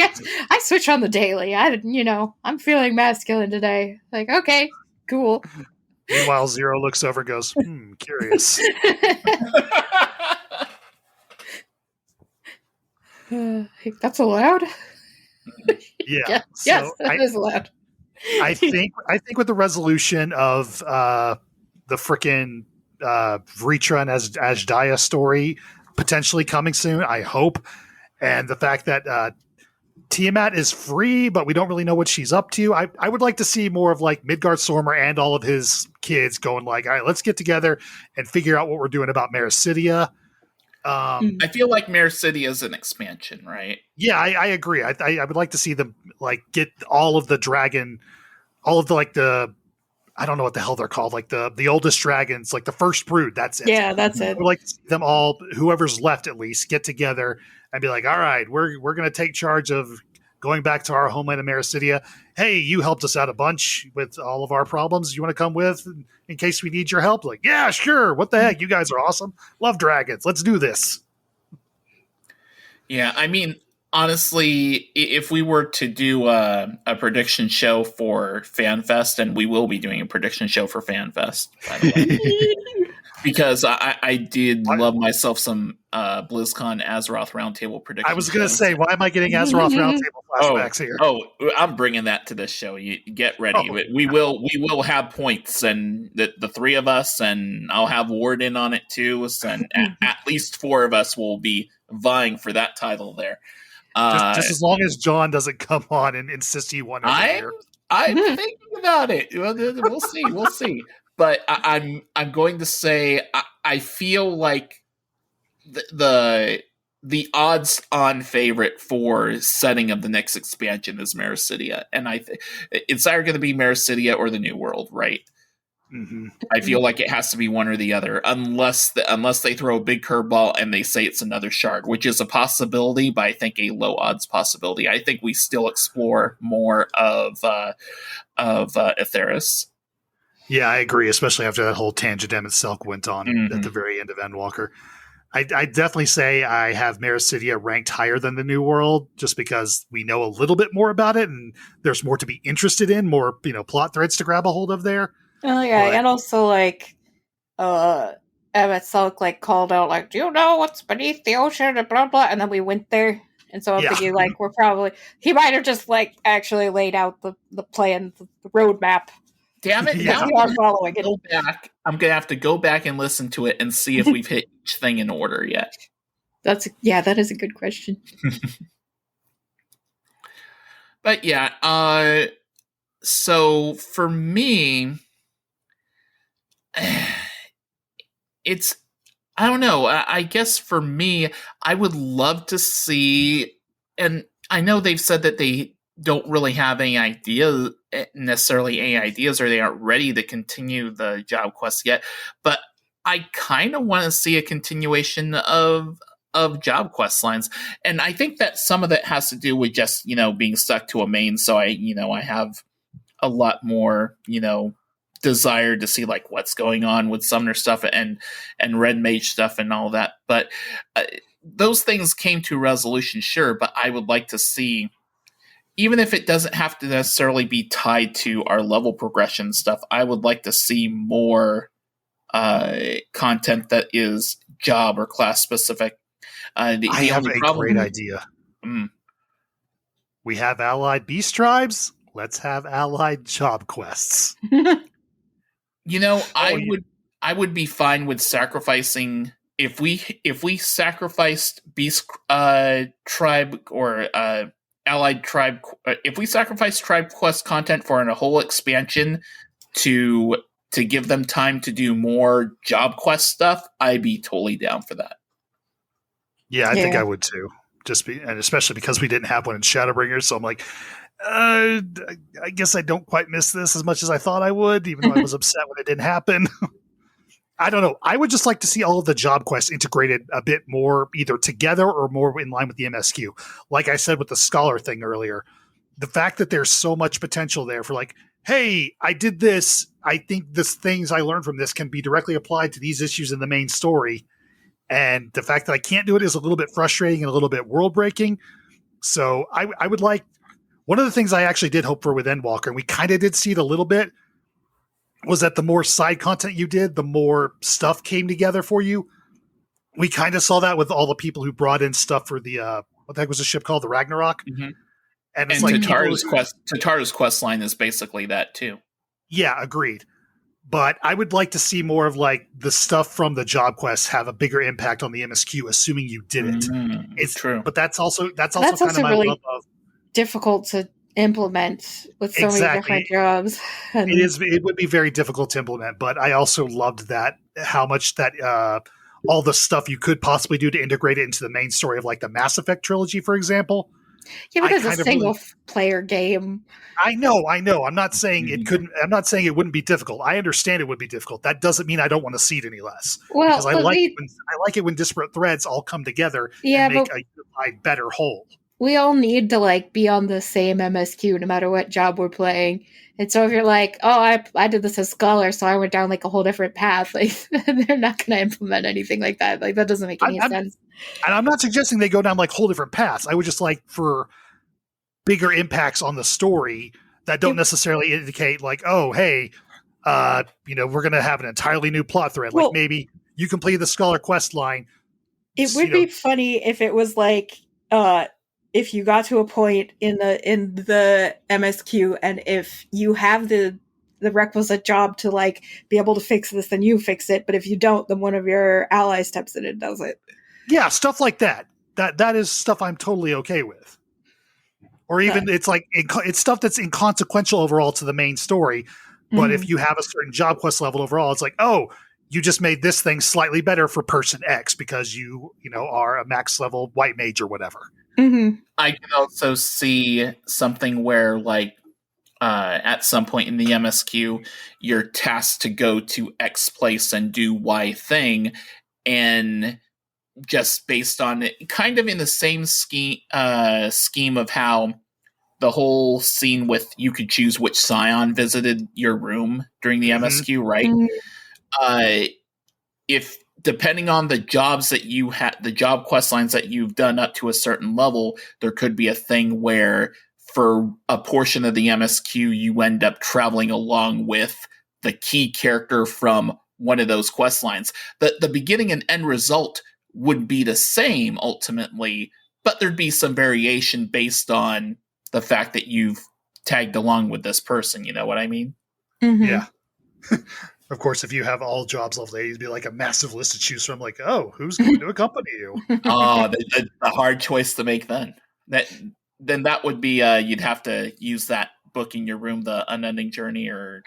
[SPEAKER 2] I switch on the daily. I'm feeling masculine today. Like, okay, cool.
[SPEAKER 3] Meanwhile, Zero looks over and goes, curious.
[SPEAKER 2] That's allowed?
[SPEAKER 3] Yeah.
[SPEAKER 2] Yes, that is allowed.
[SPEAKER 3] I think with the resolution of the frickin' Vritra and Ashdaya story potentially coming soon, I hope, and the fact that Tiamat is free, but we don't really know what she's up to. I would like to see more of like Midgard Sormer and all of his kids going like, all right, let's get together and figure out what we're doing about Maricidia.
[SPEAKER 4] I feel like Maricidia is an expansion, right?
[SPEAKER 3] Yeah, I agree. I would like to see them like get all of the dragon, all of the I don't know what the hell they're called, like the oldest dragons, like the first brood. That's it.
[SPEAKER 2] Yeah, that's it.
[SPEAKER 3] I would like to see them all, whoever's left at least, get together and be like, all right, we're going to take charge of going back to our homeland of Maricidia. Hey, you helped us out a bunch with all of our problems. You want to come with in case we need your help? Like, yeah, sure. What the heck? You guys are awesome. Love dragons. Let's do this.
[SPEAKER 4] Yeah, I mean, honestly, if we were to do a prediction show for FanFest, and we will be doing a prediction show for FanFest, by the way, because I did love myself some BlizzCon Azeroth Roundtable prediction.
[SPEAKER 3] I was going to say, why am I getting Azeroth Roundtable flashbacks here?
[SPEAKER 4] Oh, I'm bringing that to this show. You get ready. Oh. We will have points, and the three of us, and I'll have Ward in on it too, and at least four of us will be vying for that title there.
[SPEAKER 3] Just as long as John doesn't come on and insist he won every year.
[SPEAKER 4] I'm thinking about it. We'll see. We'll see. But I'm going to say I feel like the odds-on favorite for setting of the next expansion is Maricidia, and it's either going to be Maricidia or the New World, right?
[SPEAKER 3] Mm-hmm.
[SPEAKER 4] I feel like it has to be one or the other, unless they throw a big curveball and they say it's another shard, which is a possibility, but I think a low odds possibility. I think we still explore more of Aetheris.
[SPEAKER 3] Yeah, I agree, especially after that whole tangent Silk went on at the very end of Endwalker. I definitely say I have Maricidia ranked higher than the New World, just because we know a little bit more about it, and there's more to be interested in, more plot threads to grab a hold of there.
[SPEAKER 2] Oh yeah, and also like Silk like called out like, do you know what's beneath the ocean and blah blah, and then we went there, and so I'm thinking like he might have just like actually laid out the plan, the roadmap.
[SPEAKER 4] Damn it!
[SPEAKER 2] Yeah. Now I'm following it.
[SPEAKER 4] I'm gonna have to go back and listen to it and see if we've hit each thing in order yet.
[SPEAKER 2] That is a good question.
[SPEAKER 4] But yeah, so for me, it's, I don't know. I guess for me, I would love to see and I know they've said that they don't really have any ideas, necessarily any ideas, or they aren't ready to continue the job quest yet. But I kind of want to see a continuation of job quest lines, and I think that some of that has to do with just being stuck to a main. So I have a lot more desire to see like what's going on with Summoner stuff and Red Mage stuff and all that. But those things came to resolution, sure. But I would like to see, even if it doesn't have to necessarily be tied to our level progression stuff, I would like to see more content that is job or class specific.
[SPEAKER 3] I have a great idea. We have allied beast tribes. Let's have allied job quests.
[SPEAKER 4] I would be fine with sacrificing if we sacrificed beast tribe or allied tribe. If we sacrifice tribe quest content for a whole expansion to give them time to do more job quest stuff, I'd be totally down for that.
[SPEAKER 3] Yeah, I think I would too. And especially because we didn't have one in Shadowbringers, so I'm like, I guess I don't quite miss this as much as I thought I would, even though I was upset when it didn't happen. I don't know. I would just like to see all of the job quests integrated a bit more, either together or more in line with the MSQ. Like I said with the Scholar thing earlier, the fact that there's so much potential there for like, hey, I did this. I think the things I learned from this can be directly applied to these issues in the main story. And the fact that I can't do it is a little bit frustrating and a little bit world breaking. So I would like, one of the things I actually did hope for with Endwalker, and we kind of did see it a little bit, was that the more side content you did, the more stuff came together for you. We kind of saw that with all the people who brought in stuff for the, what the heck was the ship called? The Ragnarok?
[SPEAKER 4] Mm-hmm.
[SPEAKER 3] And it's like
[SPEAKER 4] Tataru's quest line is basically that too.
[SPEAKER 3] Yeah, agreed. But I would like to see more of like the stuff from the job quests have a bigger impact on the MSQ, assuming you did it.
[SPEAKER 4] It's true,
[SPEAKER 3] but that's also kind of my
[SPEAKER 2] really
[SPEAKER 3] love of
[SPEAKER 2] difficult to implement with so many different jobs. And
[SPEAKER 3] it would be very difficult to implement. But I also loved that how much that all the stuff you could possibly do to integrate it into the main story of like the Mass Effect trilogy, for example.
[SPEAKER 2] Yeah, but it's a single player game.
[SPEAKER 3] I know. I'm not saying it couldn't. I'm not saying it wouldn't be difficult. I understand it would be difficult. That doesn't mean I don't want to see it any less.
[SPEAKER 2] Well,
[SPEAKER 3] because I like it when disparate threads all come together and make a unified, better whole.
[SPEAKER 2] We all need to like be on the same MSQ no matter what job we're playing. And so if you're like, oh, I did this as Scholar, so I went down like a whole different path, like they're not going to implement anything like that. Like that doesn't make any sense.
[SPEAKER 3] And I'm not suggesting they go down like whole different paths. I would just like for bigger impacts on the story that don't necessarily indicate like, oh, hey, we're going to have an entirely new plot thread. Like maybe you complete the Scholar quest line.
[SPEAKER 2] It would be funny if it was like, if you got to a point in the MSQ and if you have the requisite job to like be able to fix this, then you fix it. But if you don't, then one of your allies steps in and does it. Yeah,
[SPEAKER 3] stuff like that. That is stuff I'm totally okay with. Or even it's like it's stuff that's inconsequential overall to the main story. But if you have a certain job quest level overall, it's like, oh, you just made this thing slightly better for person X because you are a max level white mage or whatever.
[SPEAKER 2] Mm-hmm.
[SPEAKER 4] I can also see something where like at some point in the MSQ, you're tasked to go to X place and do Y thing, and just based on it, kind of in the same scheme of how the whole scene with you could choose which scion visited your room during the MSQ, right?
[SPEAKER 2] Mm-hmm.
[SPEAKER 4] If depending on the jobs that you had, the job quest lines that you've done up to a certain level, there could be a thing where for a portion of the MSQ, you end up traveling along with the key character from one of those quest lines. The beginning and end result would be the same ultimately, but there'd be some variation based on the fact that you've tagged along with this person. You know what I mean?
[SPEAKER 2] Mm-hmm.
[SPEAKER 3] Yeah. Of course, if you have all jobs level 8, it'd be like a massive list to choose from. Like, oh, who's going to accompany you?
[SPEAKER 4] The hard choice to make then. Then that would be you'd have to use that book in your room, The Unending Journey, or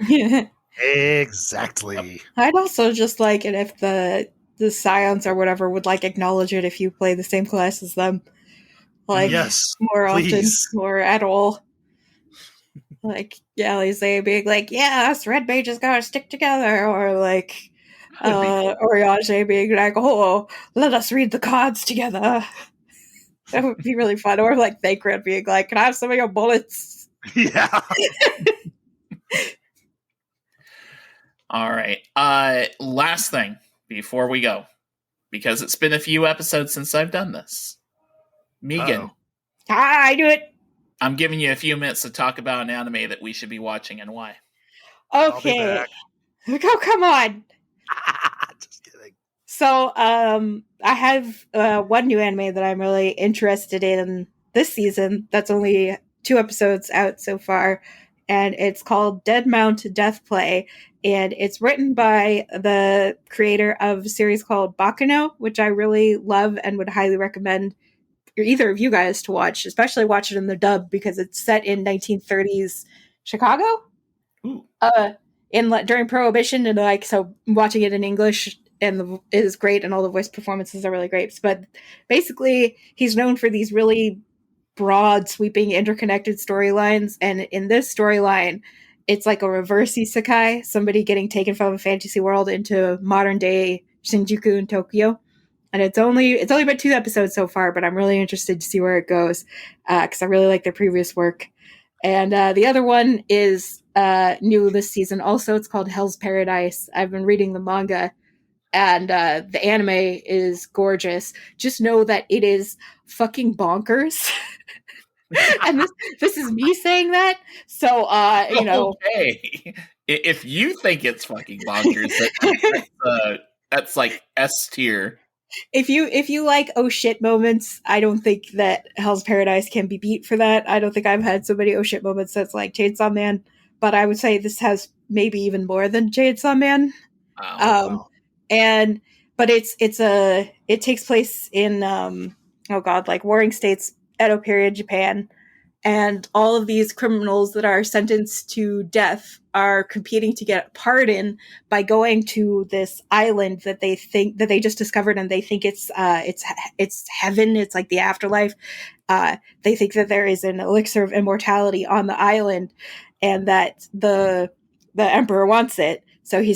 [SPEAKER 3] exactly.
[SPEAKER 2] I'd also just like it if the scions or whatever would like acknowledge it if you play the same class as them. Like,
[SPEAKER 3] Yes,
[SPEAKER 2] more often,
[SPEAKER 3] please.
[SPEAKER 2] or at all. Like, yeah, Lise being like, yeah, us red mages gotta stick together, or like,
[SPEAKER 4] That'd be cool.
[SPEAKER 2] Oriage being like, oh, let us read the cards together. That would be really fun. Or like Thancred being like, can I have some of your bullets?
[SPEAKER 3] Yeah.
[SPEAKER 4] All right. Last thing before we go, because it's been a few episodes since I've done this. Megan,
[SPEAKER 2] I do it.
[SPEAKER 4] I'm giving you a few minutes to talk about an anime that we should be watching and why.
[SPEAKER 2] Okay. Oh, come on.
[SPEAKER 3] Just kidding.
[SPEAKER 2] So, I have one new anime that I'm really interested in this season. That's only 2 episodes out so far, and it's called Dead Mount Death Play, and it's written by the creator of a series called Baccano, which I really love and would highly recommend either of you guys to watch, especially watch it in the dub because it's set in 1930s Chicago.
[SPEAKER 4] Ooh.
[SPEAKER 2] During Prohibition, and like, so watching it in English and is great, and all the voice performances are really great. But basically, he's known for these really broad, sweeping, interconnected storylines. And in this storyline, it's like a reverse isekai, somebody getting taken from a fantasy world into modern day Shinjuku in Tokyo. And it's only been 2 episodes so far, but I'm really interested to see where it goes because I really like their previous work. And the other one is new this season. Also, it's called Hell's Paradise. I've been reading the manga, and the anime is gorgeous. Just know that it is fucking bonkers. And this is me saying that. So, you know.
[SPEAKER 4] Okay. If you think it's fucking bonkers, that's like S tier.
[SPEAKER 2] If you like oh shit moments, I don't think that Hell's Paradise can be beat for that. I don't think I've had so many oh shit moments that's like Chainsaw Man, but I would say this has maybe even more than Chainsaw Man.
[SPEAKER 4] Wow.
[SPEAKER 2] But it takes place in like Warring States, Edo period Japan, and all of these criminals that are sentenced to death are competing to get a pardon by going to this island that they just discovered, and they think it's heaven. It's like the afterlife. They think that there is an elixir of immortality on the island, and that the emperor wants it. So he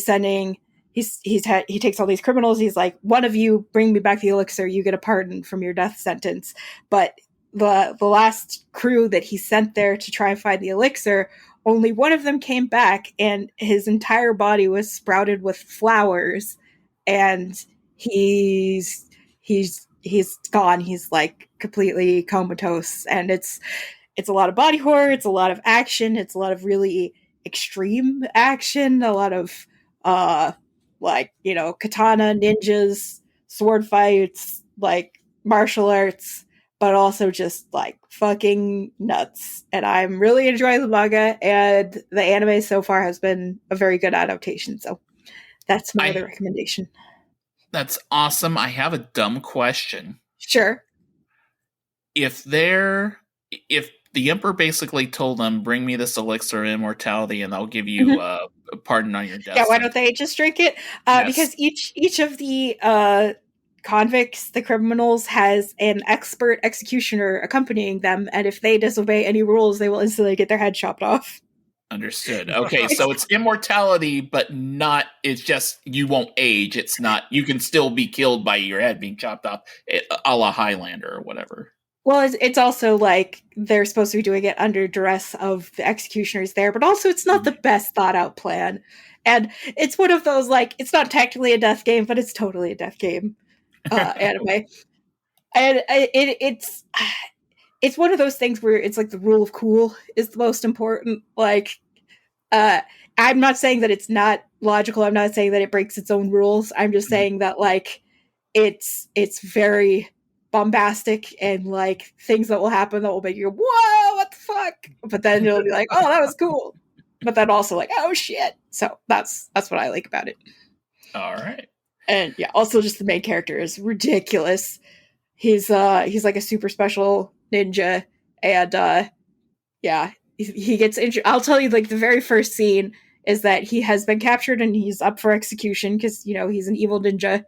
[SPEAKER 2] takes all these criminals. He's like, one of you bring me back the elixir, you get a pardon from your death sentence. But the last crew that he sent there to try and find the elixir, only one of them came back, and his entire body was sprouted with flowers, and he's gone. He's like completely comatose, and it's a lot of body horror. It's a lot of action. It's a lot of really extreme action. A lot of katana, ninjas, sword fights, like martial arts, but also just like fucking nuts. And I'm really enjoying the manga, and the anime so far has been a very good adaptation. So that's my other recommendation.
[SPEAKER 4] That's awesome. I have a dumb question.
[SPEAKER 2] Sure.
[SPEAKER 4] If the emperor basically told them, bring me this elixir of immortality and I'll give you a pardon on your death.
[SPEAKER 2] Yeah, why don't they just drink it?
[SPEAKER 4] Yes.
[SPEAKER 2] Because each of the convicts, the criminals, has an expert executioner accompanying them, and if they disobey any rules, they will instantly get their head chopped off.
[SPEAKER 4] Understood. Okay, so it's immortality, but not, it's just you won't age. It's not, you can still be killed by your head being chopped off, a la Highlander or whatever.
[SPEAKER 2] Well, it's also like they're supposed to be doing it under duress of the executioners there, but also it's not the best thought out plan. And it's one of those, like, it's not technically a death game, but it's totally a death game anime. And it's one of those things where it's like the rule of cool is the most important. Like, I'm not saying that it's not logical. I'm not saying that it breaks its own rules. I'm just saying that, like, it's very bombastic, and like things that will happen that will make you go, whoa, what the fuck? But then you'll be like, oh, that was cool. But then also like, oh shit. So that's what I like about it.
[SPEAKER 4] All right.
[SPEAKER 2] And yeah, also just the main character is ridiculous. He's like a super special ninja, and he gets injured. I'll tell you, like, the very first scene is that he has been captured and he's up for execution because, you know, he's an evil ninja.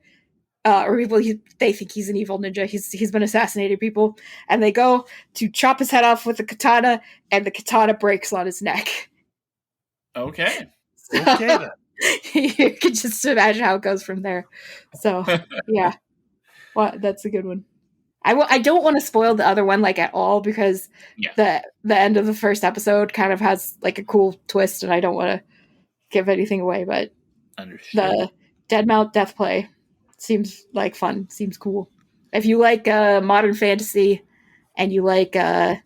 [SPEAKER 2] or people they think he's an evil ninja. He's been assassinating people, and they go to chop his head off with a katana, and the katana breaks on his neck.
[SPEAKER 4] Okay.
[SPEAKER 2] So,
[SPEAKER 3] Okay, then.
[SPEAKER 2] you can just imagine how it goes from there. So yeah, well, that's a good one. I don't want to spoil the other one like at all, because the end of the first episode kind of has like a cool twist, and I don't want to give anything away. But the Deadmount Death Play seems like fun. Seems cool. If you like modern fantasy and you like I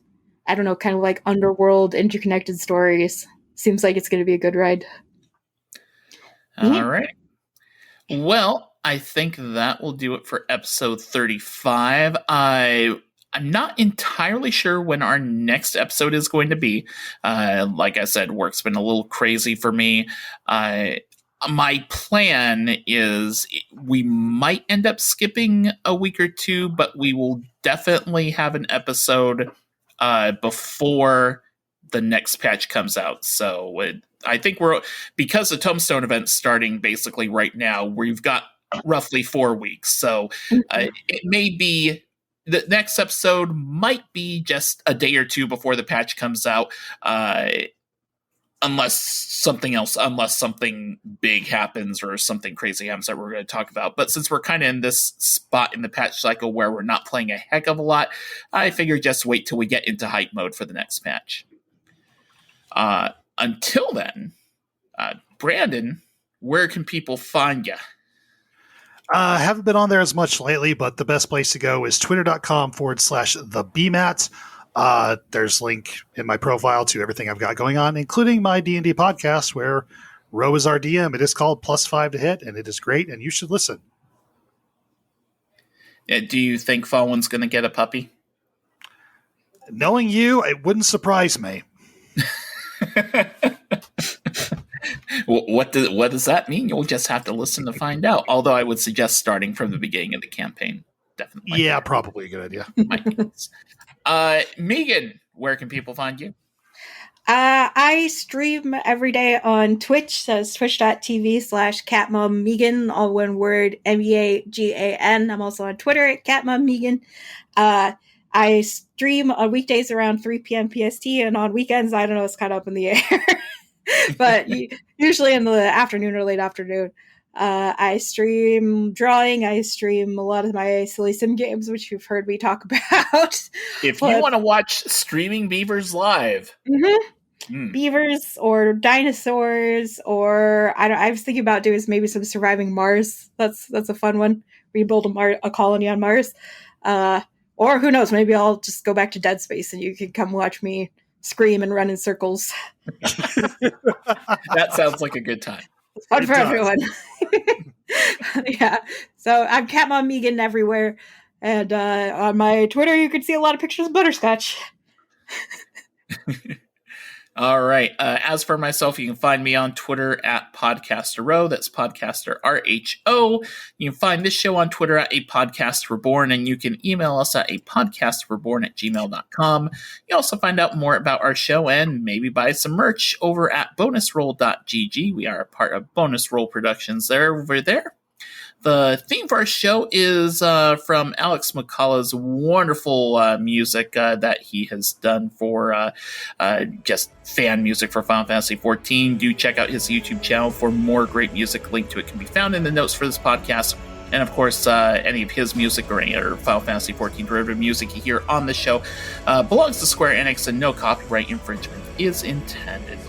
[SPEAKER 2] don't know, kind of like underworld interconnected stories, seems like it's going to be a good ride.
[SPEAKER 4] All right. Well, I think that will do it for episode 35. I'm not entirely sure when our next episode is going to be. Like I said, work's been a little crazy for me. My plan is we might end up skipping a week or two, but we will definitely have an episode before the next patch comes out. So I think because the Tombstone event's starting basically right now, we've got roughly 4 weeks. So it may be the next episode might be just a day or two before the patch comes out. Unless something big happens or something crazy happens that we're going to talk about. But since we're kind of in this spot in the patch cycle where we're not playing a heck of a lot, I figure just wait till we get into hype mode for the next patch. Until then, Brandon, where can people find you?
[SPEAKER 3] I haven't been on there as much lately, but the best place to go is twitter.com/thebmat. There's a link in my profile to everything I've got going on, including my D&D podcast where Ro is our DM. It is called +5 to hit, and it is great, and you should listen.
[SPEAKER 4] Do you think Fallen's going to get a puppy?
[SPEAKER 3] Knowing you, it wouldn't surprise me.
[SPEAKER 4] What does that mean? You'll just have to listen to find out. Although I would suggest starting from the beginning of the campaign. Definitely.
[SPEAKER 3] Yeah, probably a good idea.
[SPEAKER 4] Megan, where can people find you?
[SPEAKER 2] I stream every day on Twitch. So it's twitch.tv/CatMomMegan, all one word, MEAGAN. I'm also on Twitter at CatMomMegan. I stream on weekdays around 3 p.m. PST, and on weekends, I don't know, it's kind of up in the air. But usually in the afternoon or late afternoon. I stream drawing. I stream a lot of my silly sim games, which you've heard me talk about.
[SPEAKER 4] If you want to watch streaming beavers live,
[SPEAKER 2] beavers or dinosaurs, or I was thinking about doing maybe some surviving Mars. That's a fun one. Rebuild a colony on Mars, or who knows? Maybe I'll just go back to Dead Space, and you can come watch me scream and run in circles.
[SPEAKER 4] That sounds like a good time.
[SPEAKER 2] It's fun for everyone. Yeah. So I'm CatMomMegan everywhere. And on my Twitter, you can see a lot of pictures of butterscotch.
[SPEAKER 4] All right. As for myself, you can find me on Twitter at PodcasterRo. That's Podcaster RHO. You can find this show on Twitter at A Podcast Reborn, and you can email us at apodcastreborn@gmail.com. You also find out more about our show and maybe buy some merch over at bonusroll.gg. We are a part of Bonus Roll Productions over there. The theme for our show is from Alex McCullough's wonderful music that he has done for just fan music for Final Fantasy XIV. Do check out his YouTube channel for more great music. Link to it can be found in the notes for this podcast. And of course, any of his music or any other Final Fantasy XIV derivative music you hear on the show belongs to Square Enix, and no copyright infringement is intended.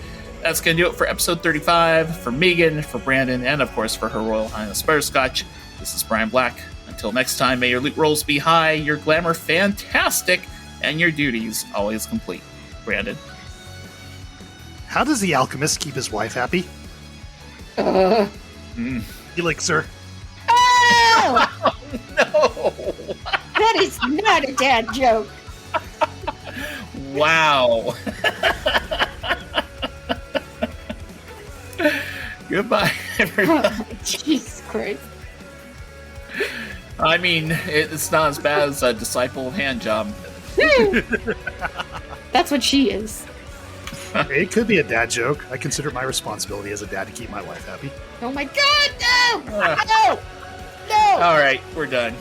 [SPEAKER 4] That's going to do it for episode 35. For Megan, for Brandon, and of course for Her Royal Highness Butterscotch, this is Brian Black. Until next time, may your loot rolls be high, your glamour fantastic, and your duties always complete. Brandon.
[SPEAKER 3] How does the alchemist keep his wife happy? Elixir.
[SPEAKER 2] Oh!
[SPEAKER 4] No!
[SPEAKER 2] That is not a dad joke.
[SPEAKER 4] Wow. Goodbye, everybody.
[SPEAKER 2] Jesus Christ.
[SPEAKER 4] I mean, it's not as bad as a disciple of handjob.
[SPEAKER 2] That's what she is.
[SPEAKER 3] It could be a dad joke. I consider it my responsibility as a dad to keep my wife happy.
[SPEAKER 2] Oh my God, no! No!
[SPEAKER 4] All right, we're done.